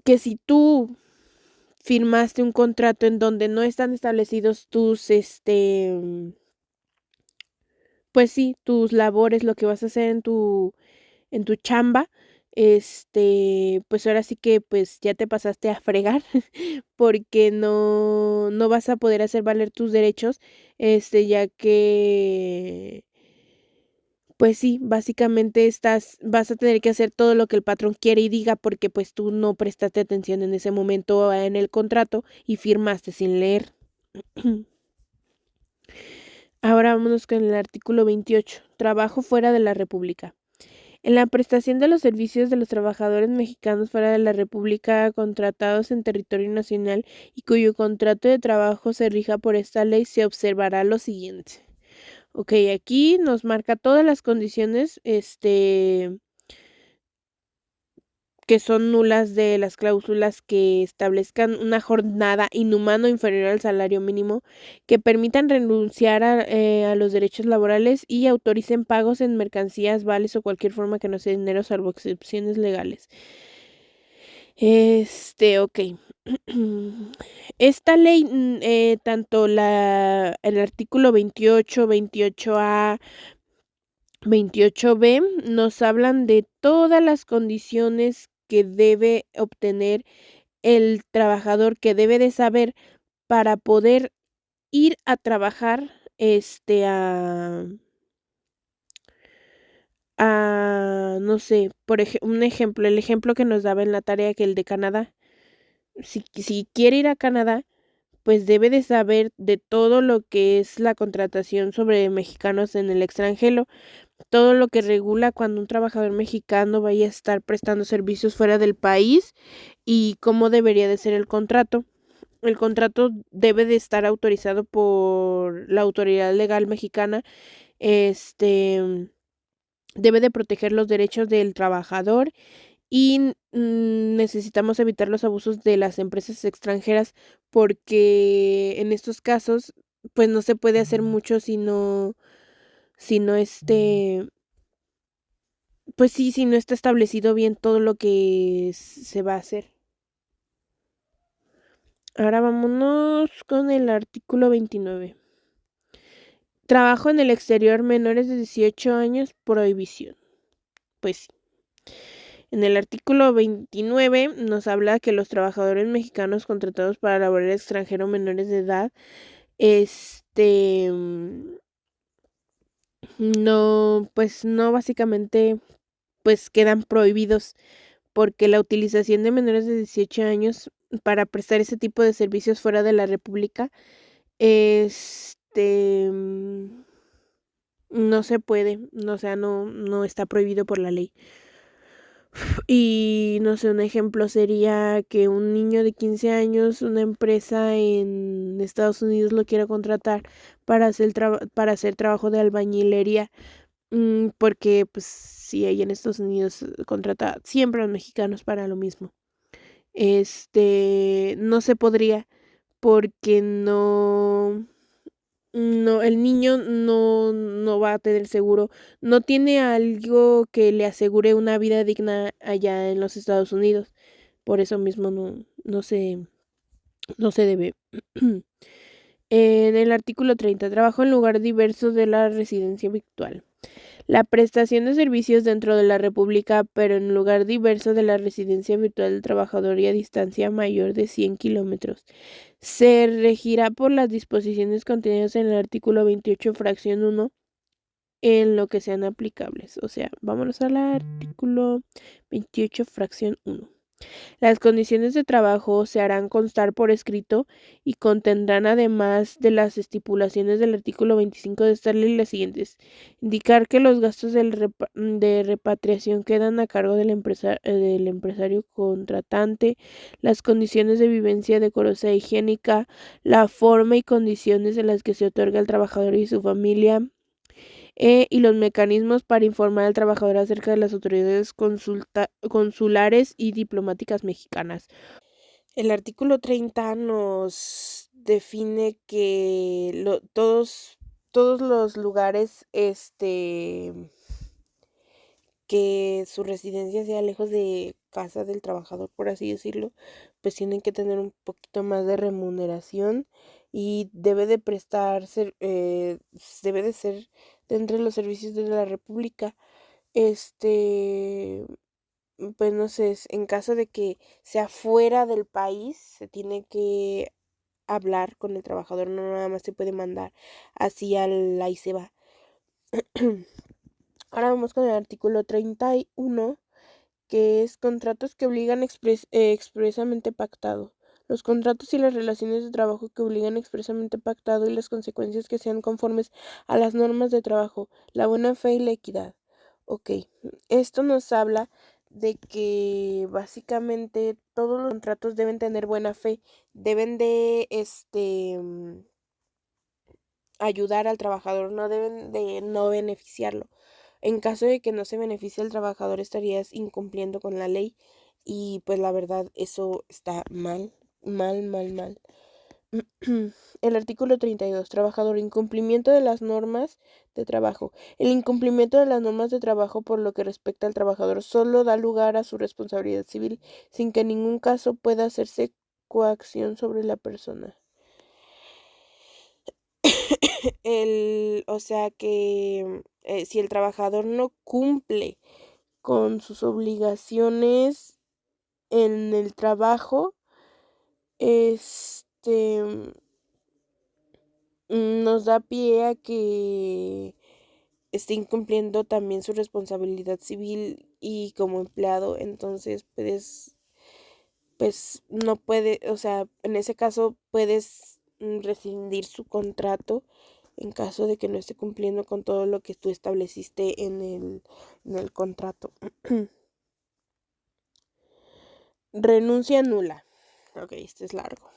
que si tú firmaste un contrato en donde no están establecidos pues sí, tus labores, lo que vas a hacer en tu chamba, pues ahora sí que pues ya te pasaste a fregar porque no vas a poder hacer valer tus derechos, ya que pues sí, básicamente vas a tener que hacer todo lo que el patrón quiere y diga porque pues tú no prestaste atención en ese momento en el contrato y firmaste sin leer. Ahora vámonos con el artículo 28, trabajo fuera de la República. En la prestación de los servicios de los trabajadores mexicanos fuera de la República contratados en territorio nacional y cuyo contrato de trabajo se rija por esta ley, se observará lo siguiente. Ok, aquí nos marca todas las condiciones, que son nulas de las cláusulas que establezcan una jornada inhumana o inferior al salario mínimo, que permitan renunciar a los derechos laborales y autoricen pagos en mercancías, vales o cualquier forma que no sea dinero, salvo excepciones legales. Ok. Esta ley, tanto el artículo 28, 28A, 28B, nos hablan de todas las condiciones que debe obtener el trabajador, que debe de saber para poder ir a trabajar, no sé, un ejemplo, el ejemplo que nos daba en la tarea, que el de Canadá. Si quiere ir a Canadá, pues debe de saber de todo lo que es la contratación sobre mexicanos en el extranjero, todo lo que regula cuando un trabajador mexicano vaya a estar prestando servicios fuera del país y cómo debería de ser el contrato. El contrato debe de estar autorizado por la autoridad legal mexicana. Este debe de proteger los derechos del trabajador y necesitamos evitar los abusos de las empresas extranjeras, porque en estos casos pues no se puede hacer mucho si no pues sí, si no está establecido bien todo lo que se va a hacer. Ahora vámonos con el artículo 29. Trabajo en el exterior, menores de 18 años, prohibición. Pues sí. En el artículo 29 nos habla que los trabajadores mexicanos contratados para laborar extranjero menores de edad, no, pues no, básicamente, pues quedan prohibidos, porque la utilización de menores de 18 años para prestar ese tipo de servicios fuera de la República, no se puede, o sea, no está prohibido por la ley. Y no sé, un ejemplo sería que un niño de 15 años, una empresa en Estados Unidos lo quiera contratar para hacer trabajo de albañilería, porque pues sí, ahí en Estados Unidos contrata siempre a los mexicanos para lo mismo. No se podría, porque no, el niño no va a tener seguro, no tiene algo que le asegure una vida digna allá en los Estados Unidos. Por eso mismo no se debe. En el artículo 30, trabajo en lugar diverso de la residencia virtual. La prestación de servicios dentro de la República, pero en lugar diverso de la residencia virtual del trabajador y a distancia mayor de 100 kilómetros, se regirá por las disposiciones contenidas en el artículo 28, fracción 1, en lo que sean aplicables. O sea, vámonos al artículo 28, fracción 1. Las condiciones de trabajo se harán constar por escrito y contendrán, además de las estipulaciones del artículo 25 de esta ley, las siguientes: indicar que los gastos de repatriación quedan a cargo del empresario contratante, las condiciones de vivencia decorosa e higiénica, la forma y condiciones en las que se otorga al trabajador y su familia, y los mecanismos para informar al trabajador acerca de las autoridades consulares y diplomáticas mexicanas. El artículo 30 nos define que todos los lugares, que su residencia sea lejos de casa del trabajador, por así decirlo, pues tienen que tener un poquito más de remuneración y debe de debe de ser dentro de los servicios de la República. Este, pues no sé, en caso de que sea fuera del país, se tiene que hablar con el trabajador, no nada más se puede mandar así al ahí se va. Ahora vamos con el artículo 31, que es contratos que obligan expresamente pactado. Los contratos y las relaciones de trabajo que obligan expresamente pactado y las consecuencias que sean conformes a las normas de trabajo, la buena fe y la equidad. Ok, esto nos habla de que básicamente todos los contratos deben tener buena fe, deben de ayudar al trabajador, no deben de no beneficiarlo. En caso de que no se beneficie al trabajador, estarías incumpliendo con la ley y pues la verdad eso está mal, mal, mal, mal. El artículo 32, trabajador, incumplimiento de las normas de trabajo. El incumplimiento de las normas de trabajo por lo que respecta al trabajador solo da lugar a su responsabilidad civil, sin que en ningún caso pueda hacerse coacción sobre la persona. O sea que si el trabajador no cumple con sus obligaciones en el trabajo, este nos da pie a que esté incumpliendo también su responsabilidad civil y como empleado, entonces pues no puede, o sea, en ese caso puedes rescindir su contrato en caso de que no esté cumpliendo con todo lo que tú estableciste en el contrato. Renuncia nula. Ok, este es largo.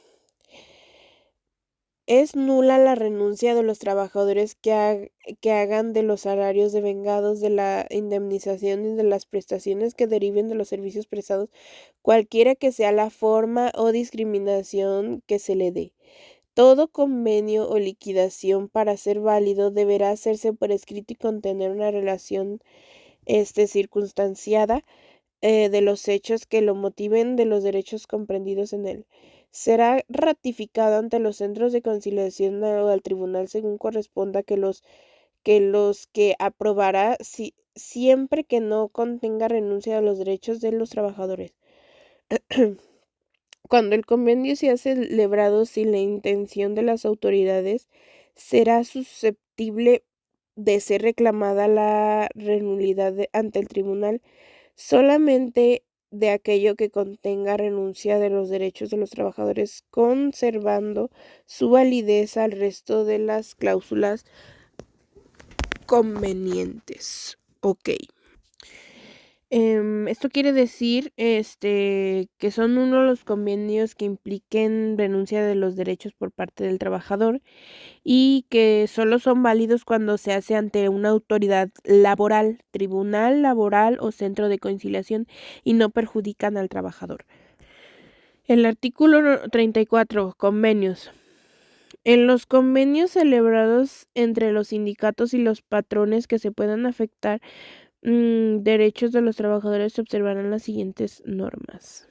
Es nula la renuncia de los trabajadores que hagan de los salarios devengados, de la indemnización y de las prestaciones que deriven de los servicios prestados, cualquiera que sea la forma o discriminación que se le dé. Todo convenio o liquidación, para ser válido, deberá hacerse por escrito y contener una relación circunstanciada de los hechos que lo motiven, de los derechos comprendidos en él. Será ratificado ante los centros de conciliación o al tribunal según corresponda, que los que aprobará siempre que no contenga renuncia a los derechos de los trabajadores. Cuando el convenio sea celebrado sin la intención de las autoridades, será susceptible de ser reclamada la renulidad ante el tribunal solamente de aquello que contenga renuncia de los derechos de los trabajadores, conservando su validez al resto de las cláusulas convenientes. Ok. Esto quiere decir que son uno de los convenios que impliquen renuncia de los derechos por parte del trabajador y que solo son válidos cuando se hace ante una autoridad laboral, tribunal laboral o centro de conciliación, y no perjudican al trabajador. El artículo 34, convenios. En los convenios celebrados entre los sindicatos y los patrones que se puedan afectar derechos de los trabajadores, se observarán las siguientes normas.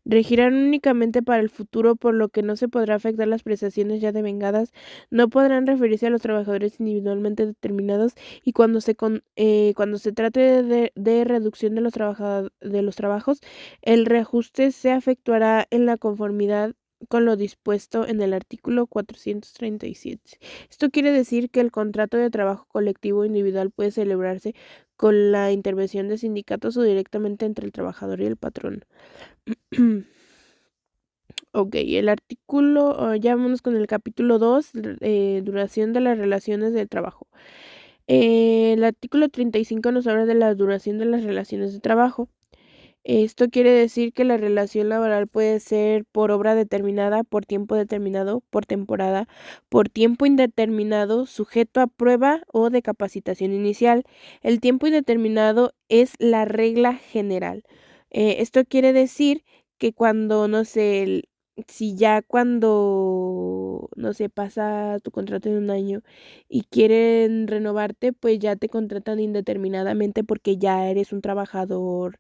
Regirán únicamente para el futuro, por lo que no se podrá afectar las prestaciones ya devengadas, no podrán referirse a los trabajadores individualmente determinados, y cuando se trate de reducción de los trabajos, el reajuste se efectuará en la conformidad con lo dispuesto en el artículo 437. Esto quiere decir que el contrato de trabajo colectivo individual puede celebrarse con la intervención de sindicatos o directamente entre el trabajador y el patrón. Ok, el artículo, ya vámonos con el capítulo 2, duración de las relaciones de trabajo. El artículo 35 nos habla de la duración de las relaciones de trabajo. Esto quiere decir que la relación laboral puede ser por obra determinada, por tiempo determinado, por temporada, por tiempo indeterminado, sujeto a prueba o de capacitación inicial. El tiempo indeterminado es la regla general. Esto quiere decir que cuando, no sé, cuando, no sé, pasa tu contrato de un año y quieren renovarte, pues ya te contratan indeterminadamente porque ya eres un trabajador,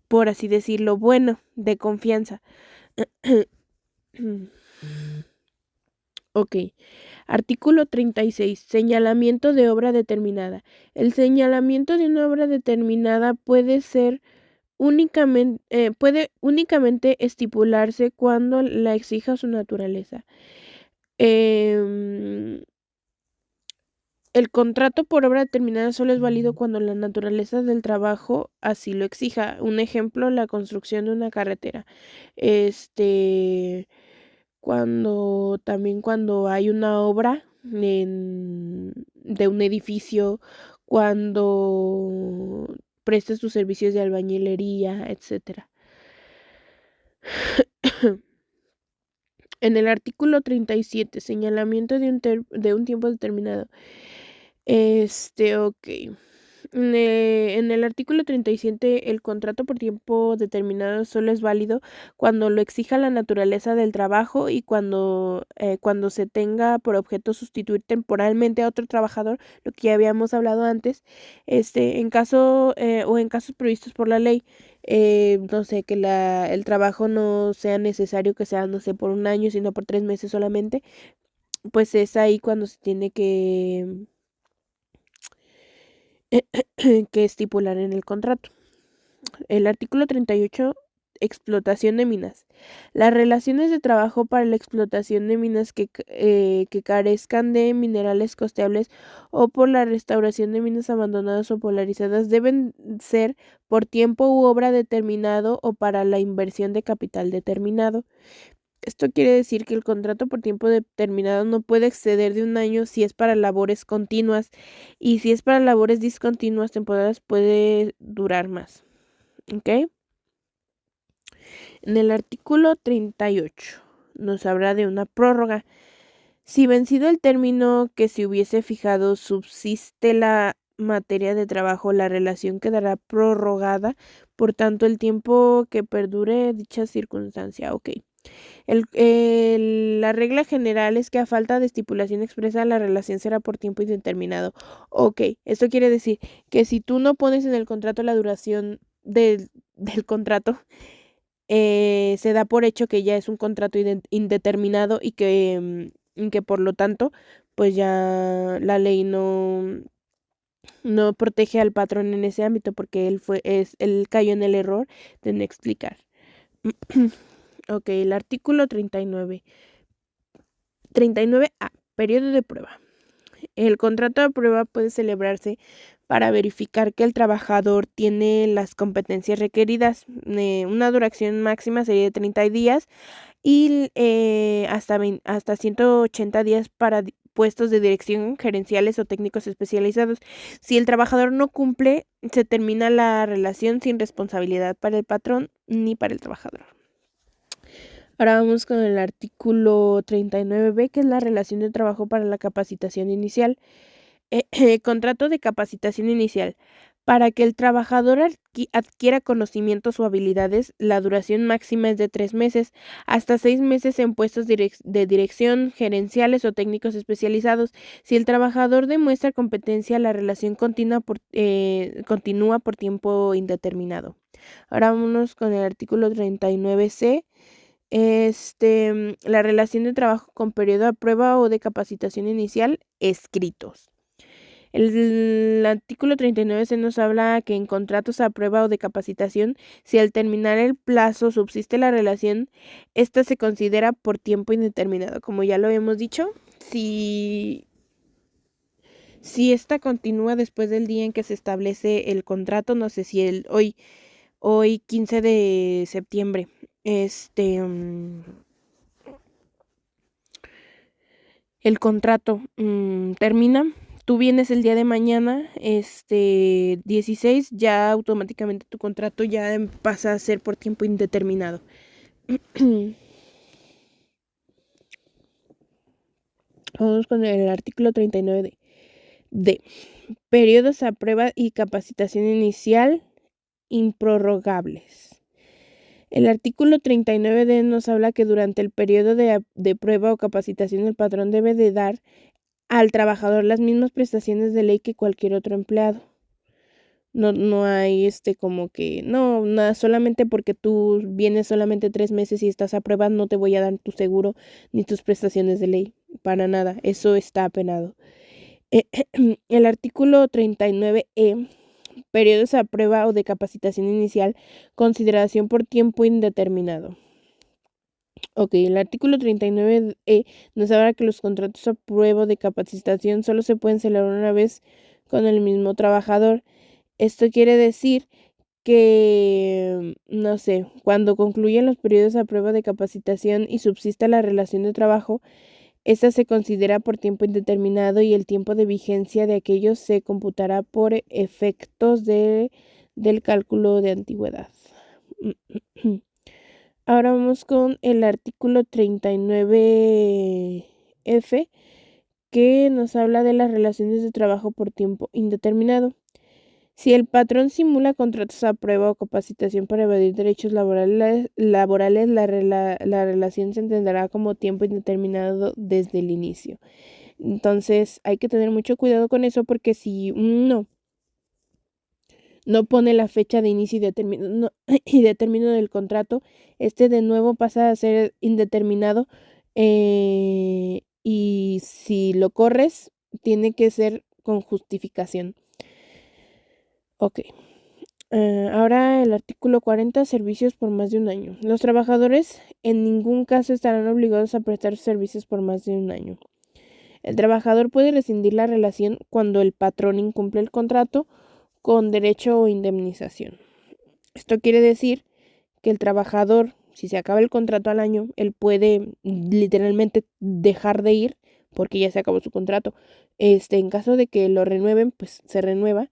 por así decirlo, bueno, de confianza. Ok. Artículo 36. Señalamiento de obra determinada. El señalamiento de una obra determinada puede únicamente estipularse cuando la exija su naturaleza. El contrato por obra determinada solo es válido cuando la naturaleza del trabajo así lo exija. Un ejemplo, la construcción de una carretera. Cuando hay una obra de un edificio, cuando prestes tus servicios de albañilería, etc. En el artículo 37, señalamiento de un tiempo determinado. Ok. En el artículo 37, el contrato por tiempo determinado solo es válido cuando lo exija la naturaleza del trabajo y cuando se tenga por objeto sustituir temporalmente a otro trabajador, lo que ya habíamos hablado antes, en caso o en casos previstos por la ley. No sé, que el trabajo no sea necesario que sea, no sé, por un año, sino por 3 meses solamente, pues es ahí cuando se tiene que estipular en el contrato. El artículo 38, explotación de minas. Las relaciones de trabajo para la explotación de minas que carezcan de minerales costeables o por la restauración de minas abandonadas o polarizadas deben ser por tiempo u obra determinado o para la inversión de capital determinado. Esto quiere decir que el contrato por tiempo determinado no puede exceder de un año si es para labores continuas, y si es para labores discontinuas temporadas puede durar más. ¿Ok? En el artículo 38 nos habla de una prórroga. Si vencido el término que se hubiese fijado subsiste la materia de trabajo, la relación quedará prorrogada por tanto el tiempo que perdure dicha circunstancia. Ok. La regla general es que a falta de estipulación expresa la relación será por tiempo indeterminado. Ok, esto quiere decir que si tú no pones en el contrato la duración del contrato, se da por hecho que ya es un contrato indeterminado y que por lo tanto, pues ya la ley no protege al patrón en ese ámbito porque él cayó en el error de no explicar. Ok, el artículo 39. 39A. Periodo de prueba. El contrato de prueba puede celebrarse para verificar que el trabajador tiene las competencias requeridas. Una duración máxima sería de 30 días y hasta 180 días para puestos de dirección gerenciales o técnicos especializados. Si el trabajador no cumple, se termina la relación sin responsabilidad para el patrón ni para el trabajador. Ahora vamos con el artículo 39b, que es la relación de trabajo para la capacitación inicial. Contrato de capacitación inicial. Para que el trabajador adquiera conocimientos o habilidades, la duración máxima es de 3 meses, hasta 6 meses en puestos de dirección, gerenciales o técnicos especializados. Si el trabajador demuestra competencia, la relación continúa por tiempo indeterminado. Ahora vámonos con el artículo 39c. La relación de trabajo con periodo a prueba o de capacitación inicial escritos. El artículo 39 se nos habla que en contratos a prueba o de capacitación, si al terminar el plazo subsiste la relación, esta se considera por tiempo indeterminado. Como ya lo hemos dicho, si esta continúa después del día en que se establece el contrato, no sé si hoy 15 de septiembre, el contrato termina, tú vienes el día de mañana, 16, ya automáticamente tu contrato ya pasa a ser por tiempo indeterminado. Vamos con el artículo 39 de periodos a prueba y capacitación inicial improrrogables. El artículo 39d nos habla que durante el periodo de prueba o capacitación el patrón debe de dar al trabajador las mismas prestaciones de ley que cualquier otro empleado. No hay como que, no, nada, solamente porque tú vienes solamente 3 meses y estás a prueba, no te voy a dar tu seguro ni tus prestaciones de ley, para nada, eso está penado. El artículo 39e, periodos a prueba o de capacitación inicial, consideración por tiempo indeterminado. Ok, el artículo 39e nos habla que los contratos a prueba o de capacitación solo se pueden celebrar una vez con el mismo trabajador. Esto quiere decir que, no sé, cuando concluyen los periodos a prueba de capacitación y subsista la relación de trabajo, esta se considera por tiempo indeterminado y el tiempo de vigencia de aquellos se computará por efectos del cálculo de antigüedad. Ahora vamos con el artículo 39F, que nos habla de las relaciones de trabajo por tiempo indeterminado. Si el patrón simula contratos a prueba o capacitación para evadir derechos laborales, la relación se entenderá como tiempo indeterminado desde el inicio. Entonces hay que tener mucho cuidado con eso, porque si uno no pone la fecha de inicio y de término del contrato, este de nuevo pasa a ser indeterminado, y si lo corres, tiene que ser con justificación. Ok. Ahora el artículo 40, servicios por más de un año. Los trabajadores en ningún caso estarán obligados a prestar servicios por más de un año. El trabajador puede rescindir la relación cuando el patrón incumple el contrato con derecho o indemnización. Esto quiere decir que el trabajador, si se acaba el contrato al año, él puede literalmente dejar de ir porque ya se acabó su contrato. En caso de que lo renueven, pues se renueva.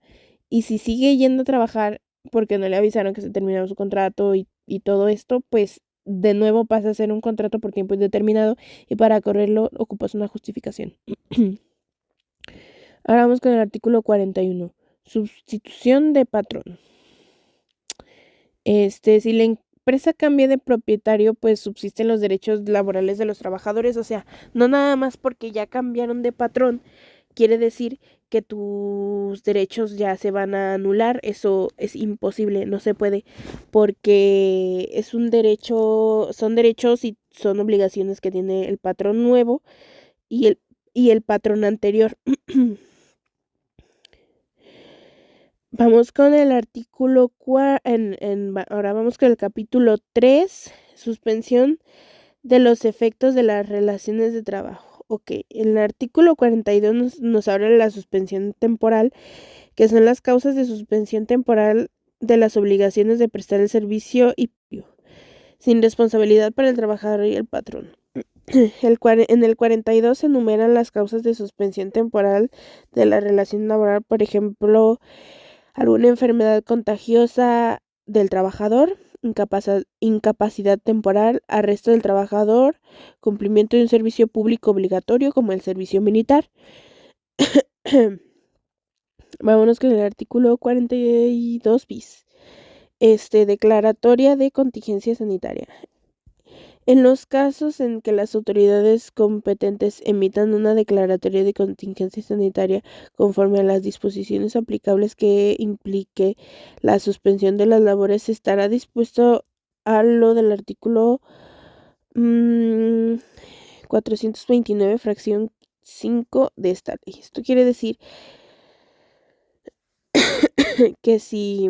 Y si sigue yendo a trabajar porque no le avisaron que se terminaba su contrato y todo esto, pues de nuevo pasa a ser un contrato por tiempo indeterminado, y para correrlo ocupas una justificación. Ahora vamos con el artículo 41. Sustitución de patrón. Si la empresa cambia de propietario, pues subsisten los derechos laborales de los trabajadores. O sea, no nada más porque ya cambiaron de patrón, quiere decir que tus derechos ya se van a anular. Eso es imposible, no se puede, porque es un derecho, son derechos y son obligaciones que tiene el patrón nuevo y el patrón anterior. Vamos con el artículo ahora vamos con el capítulo 3, suspensión de los efectos de las relaciones de trabajo. Ok, el artículo 42 nos habla de la suspensión temporal, que son las causas de suspensión temporal de las obligaciones de prestar el servicio y sin responsabilidad para el trabajador y el patrón. En el 42 se enumeran las causas de suspensión temporal de la relación laboral, por ejemplo, alguna enfermedad contagiosa del trabajador, incapacidad temporal, arresto del trabajador, cumplimiento de un servicio público obligatorio como el servicio militar. Vámonos con el artículo 42 bis. Declaratoria de contingencia sanitaria. En los casos en que las autoridades competentes emitan una declaratoria de contingencia sanitaria conforme a las disposiciones aplicables que implique la suspensión de las labores, estará dispuesto a lo del artículo 429, fracción 5 de esta ley. Esto quiere decir que si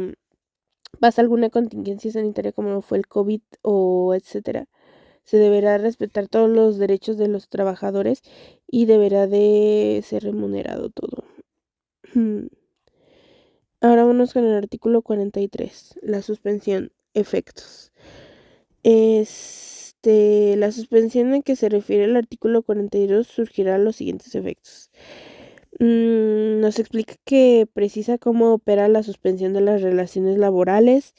pasa alguna contingencia sanitaria como fue el COVID o etcétera, se deberá respetar todos los derechos de los trabajadores y deberá de ser remunerado todo. Ahora vamos con el artículo 43, la suspensión, efectos. La suspensión en que se refiere el artículo 42 surgirá los siguientes efectos. Nos explica que precisa cómo opera la suspensión de las relaciones laborales,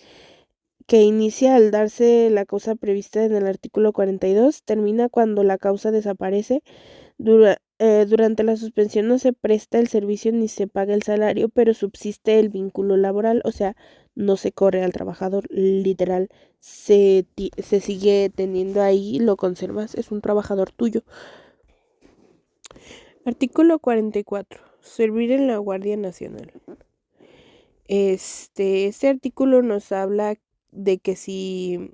que inicia al darse la causa prevista en el artículo 42, termina cuando la causa desaparece. Durante la suspensión no se presta el servicio ni se paga el salario, pero subsiste el vínculo laboral, o sea, no se corre al trabajador, literal, se sigue teniendo ahí, lo conservas, es un trabajador tuyo. Artículo 44. Servir en la Guardia Nacional. Este artículo nos habla de que si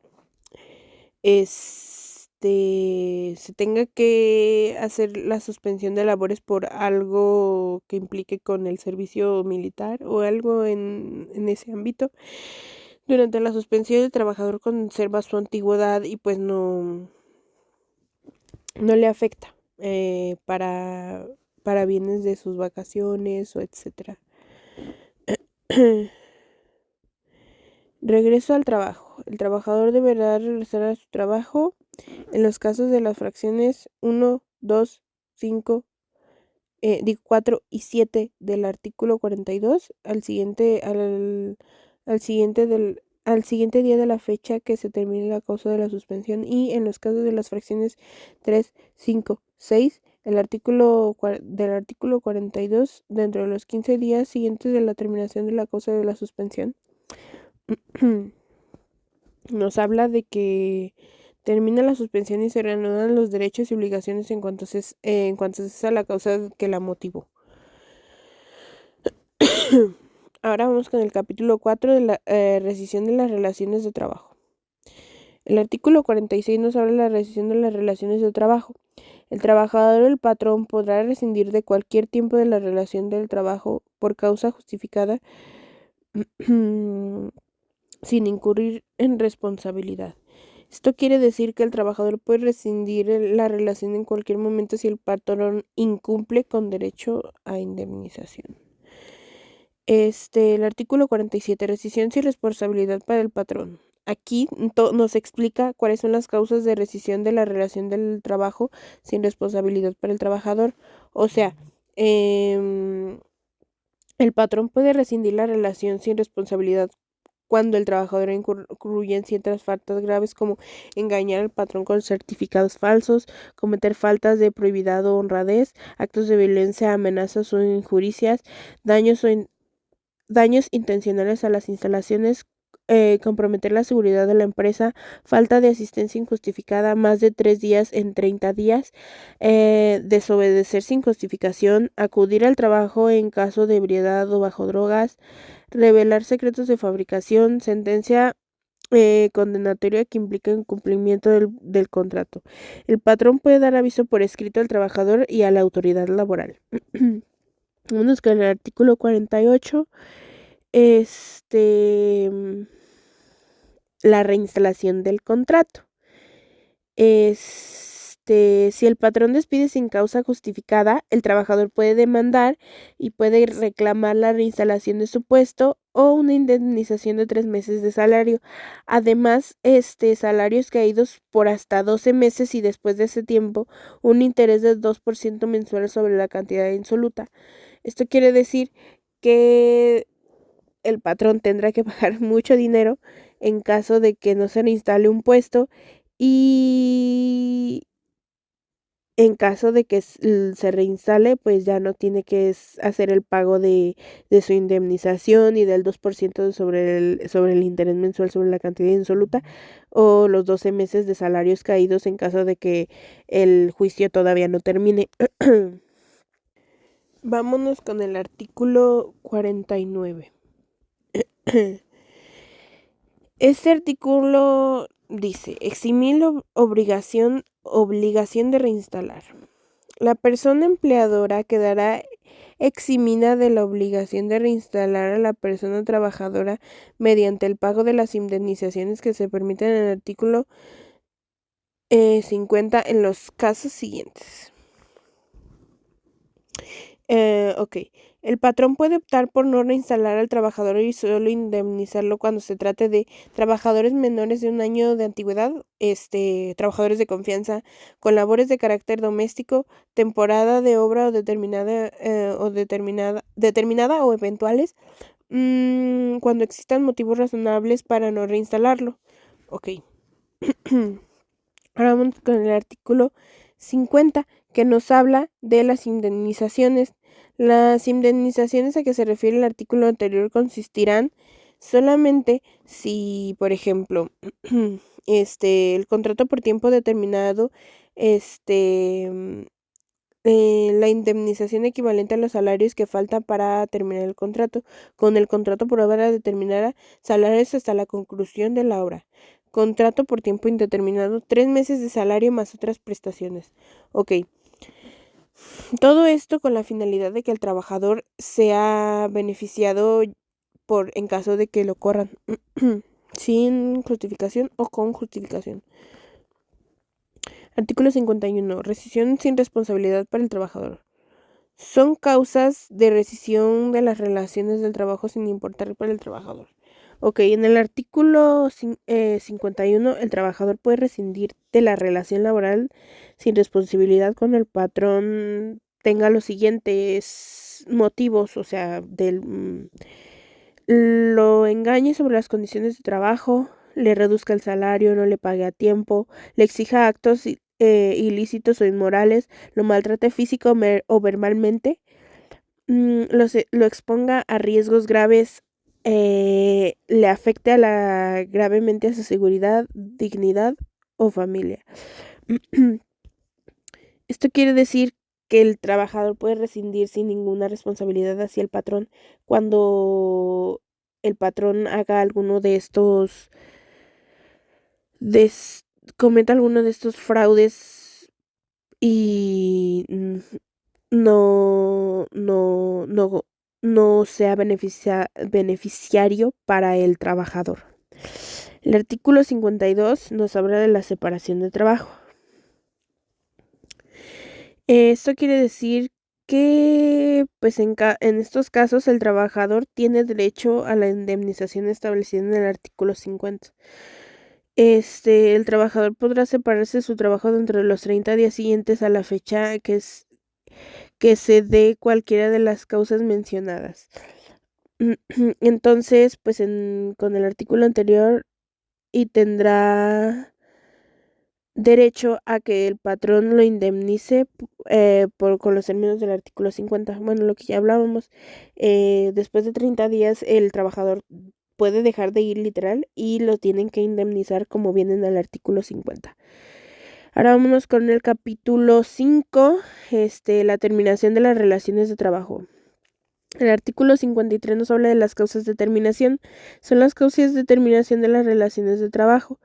se tenga que hacer la suspensión de labores por algo que implique con el servicio militar o algo en ese ámbito, durante la suspensión el trabajador conserva su antigüedad y pues no le afecta para bienes de sus vacaciones o etcétera. Regreso al trabajo. El trabajador deberá regresar a su trabajo en los casos de las fracciones 1, 2, 5, 4 y 7 del artículo 42 al siguiente día de la fecha que se termine la causa de la suspensión, y en los casos de las fracciones 3, 5, 6 Del artículo 42, dentro de los 15 días siguientes de la terminación de la causa de la suspensión, nos habla de que termina la suspensión y se reanudan los derechos y obligaciones en cuanto cesa la causa que la motivó. Ahora vamos con el capítulo 4 de la rescisión de las relaciones de trabajo. El artículo 46 nos habla de la rescisión de las relaciones de trabajo. El trabajador o el patrón podrá rescindir de cualquier tiempo de la relación del trabajo por causa justificada sin incurrir en responsabilidad. Esto quiere decir que el trabajador puede rescindir la relación en cualquier momento si el patrón incumple con derecho a indemnización. El artículo 47, rescisión sin responsabilidad para el patrón. Aquí nos explica cuáles son las causas de rescisión de la relación del trabajo sin responsabilidad para el trabajador. O sea, el patrón puede rescindir la relación sin responsabilidad cuando el trabajador incurre en ciertas faltas graves como engañar al patrón con certificados falsos, cometer faltas de probidad o honradez, actos de violencia, amenazas o injurias, daños intencionales a las instalaciones, comprometer la seguridad de la empresa, falta de asistencia injustificada más de 3 días en 30 días, desobedecer sin justificación, acudir al trabajo en caso de ebriedad o bajo drogas, revelar secretos de fabricación, sentencia condenatoria que implica incumplimiento del contrato. El patrón puede dar aviso por escrito al trabajador y a la autoridad laboral. Vámonos con el artículo 48. La reinstalación del contrato. Si el patrón despide sin causa justificada, el trabajador puede demandar y puede reclamar la reinstalación de su puesto o una indemnización de 3 meses de salario. Además, salarios caídos por hasta 12 meses y después de ese tiempo, un interés del 2% mensual sobre la cantidad insoluta. Esto quiere decir que el patrón tendrá que pagar mucho dinero en caso de que no se reinstale un puesto y en caso de que se reinstale, pues ya no tiene que hacer el pago de su indemnización y del 2% sobre el interés mensual sobre la cantidad insoluta o los 12 meses de salarios caídos en caso de que el juicio todavía no termine. Vámonos con el artículo 49. Este artículo dice, eximir la obligación de reinstalar. La persona empleadora quedará eximida de la obligación de reinstalar a la persona trabajadora mediante el pago de las indemnizaciones que se permiten en el artículo 50 en los casos siguientes. Ok. El patrón puede optar por no reinstalar al trabajador y solo indemnizarlo cuando se trate de trabajadores menores de 1 año de antigüedad, trabajadores de confianza, con labores de carácter doméstico, temporada de obra o determinada o eventuales, cuando existan motivos razonables para no reinstalarlo. Ok. Ahora vamos con el artículo 50, que nos habla de las indemnizaciones. Las indemnizaciones a que se refiere el artículo anterior consistirán solamente si, por ejemplo, el contrato por tiempo determinado, la indemnización equivalente a los salarios que faltan para terminar el contrato, con el contrato por obra determinada, salarios hasta la conclusión de la obra. Contrato por tiempo indeterminado, 3 meses de salario más otras prestaciones. Ok. Todo esto con la finalidad de que el trabajador sea beneficiado en caso de que lo corran sin justificación o con justificación. Artículo 51. Rescisión sin responsabilidad para el trabajador. Son causas de rescisión de las relaciones del trabajo sin importar para el trabajador. Ok, en el artículo 51, el trabajador puede rescindir de la relación laboral sin responsabilidad cuando el patrón tenga los siguientes motivos, o sea, lo engañe sobre las condiciones de trabajo, le reduzca el salario, no le pague a tiempo, le exija actos ilícitos o inmorales, lo maltrate físico o verbalmente, lo exponga a riesgos graves, le afecte gravemente a su seguridad, dignidad o familia. Esto quiere decir que el trabajador puede rescindir sin ninguna responsabilidad hacia el patrón cuando el patrón haga alguno de estos, cometa alguno de estos fraudes y no sea beneficiario para el trabajador. El artículo 52 nos habla de la separación de trabajo. Esto quiere decir que pues en estos casos el trabajador tiene derecho a la indemnización establecida en el artículo 50. El trabajador podrá separarse de su trabajo dentro de los 30 días siguientes a la fecha que se dé cualquiera de las causas mencionadas. Entonces, pues con el artículo anterior y tendrá derecho a que el patrón lo indemnice con los términos del artículo 50. Bueno, lo que ya hablábamos, después de 30 días el trabajador puede dejar de ir literal y lo tienen que indemnizar como viene en el artículo 50. Ahora vámonos con el capítulo 5, la terminación de las relaciones de trabajo. El artículo 53 nos habla de las causas de terminación. Son las causas de terminación de las relaciones de trabajo.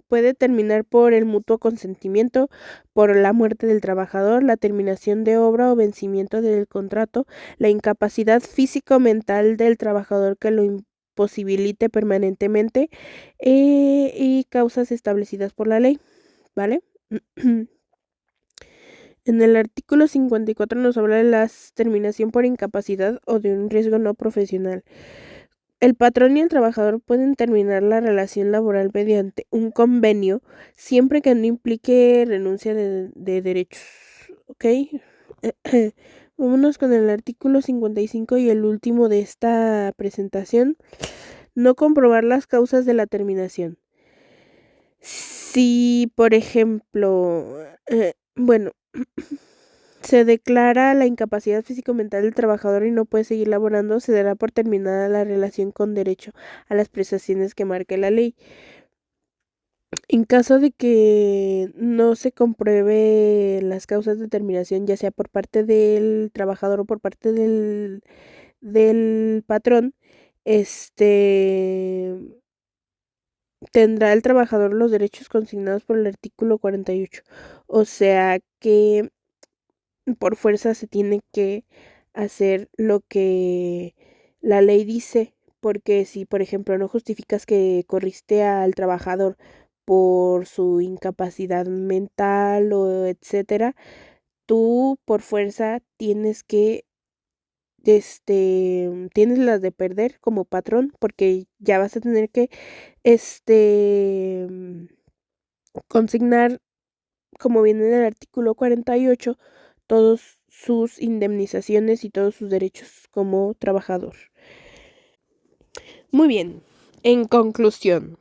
Puede terminar por el mutuo consentimiento, por la muerte del trabajador, la terminación de obra o vencimiento del contrato, la incapacidad físico-mental del trabajador que lo imposibilite permanentemente y causas establecidas por la ley, ¿vale? En el artículo 54 nos habla de la terminación por incapacidad o de un riesgo no profesional. El patrón y el trabajador pueden terminar la relación laboral mediante un convenio siempre que no implique renuncia de derechos. ¿Ok? Vámonos con el artículo 55 y el último de esta presentación. No comprobar las causas de la terminación. Si, por ejemplo, se declara la incapacidad físico-mental del trabajador y no puede seguir laborando, se dará por terminada la relación con derecho a las prestaciones que marque la ley. En caso de que no se compruebe las causas de terminación, ya sea por parte del trabajador o por parte del patrón, tendrá el trabajador los derechos consignados por el artículo 48. O sea que por fuerza se tiene que hacer lo que la ley dice, porque si, por ejemplo, no justificas que corriste al trabajador por su incapacidad mental o etcétera, tú por fuerza tienes las de perder como patrón, porque ya vas a tener que, consignar, como viene en el artículo 48, todos sus indemnizaciones y todos sus derechos como trabajador. Muy bien, en conclusión,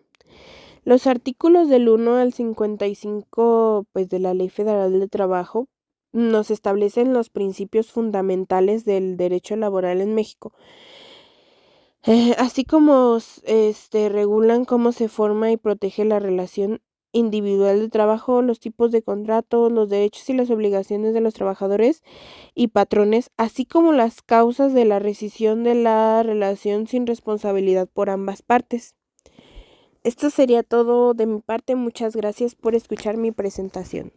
los artículos del 1 al 55 pues, de la Ley Federal de Trabajo nos establecen los principios fundamentales del derecho laboral en México, así como regulan cómo se forma y protege la relación individual de trabajo, los tipos de contrato, los derechos y las obligaciones de los trabajadores y patrones, así como las causas de la rescisión de la relación sin responsabilidad por ambas partes. Esto sería todo de mi parte. Muchas gracias por escuchar mi presentación.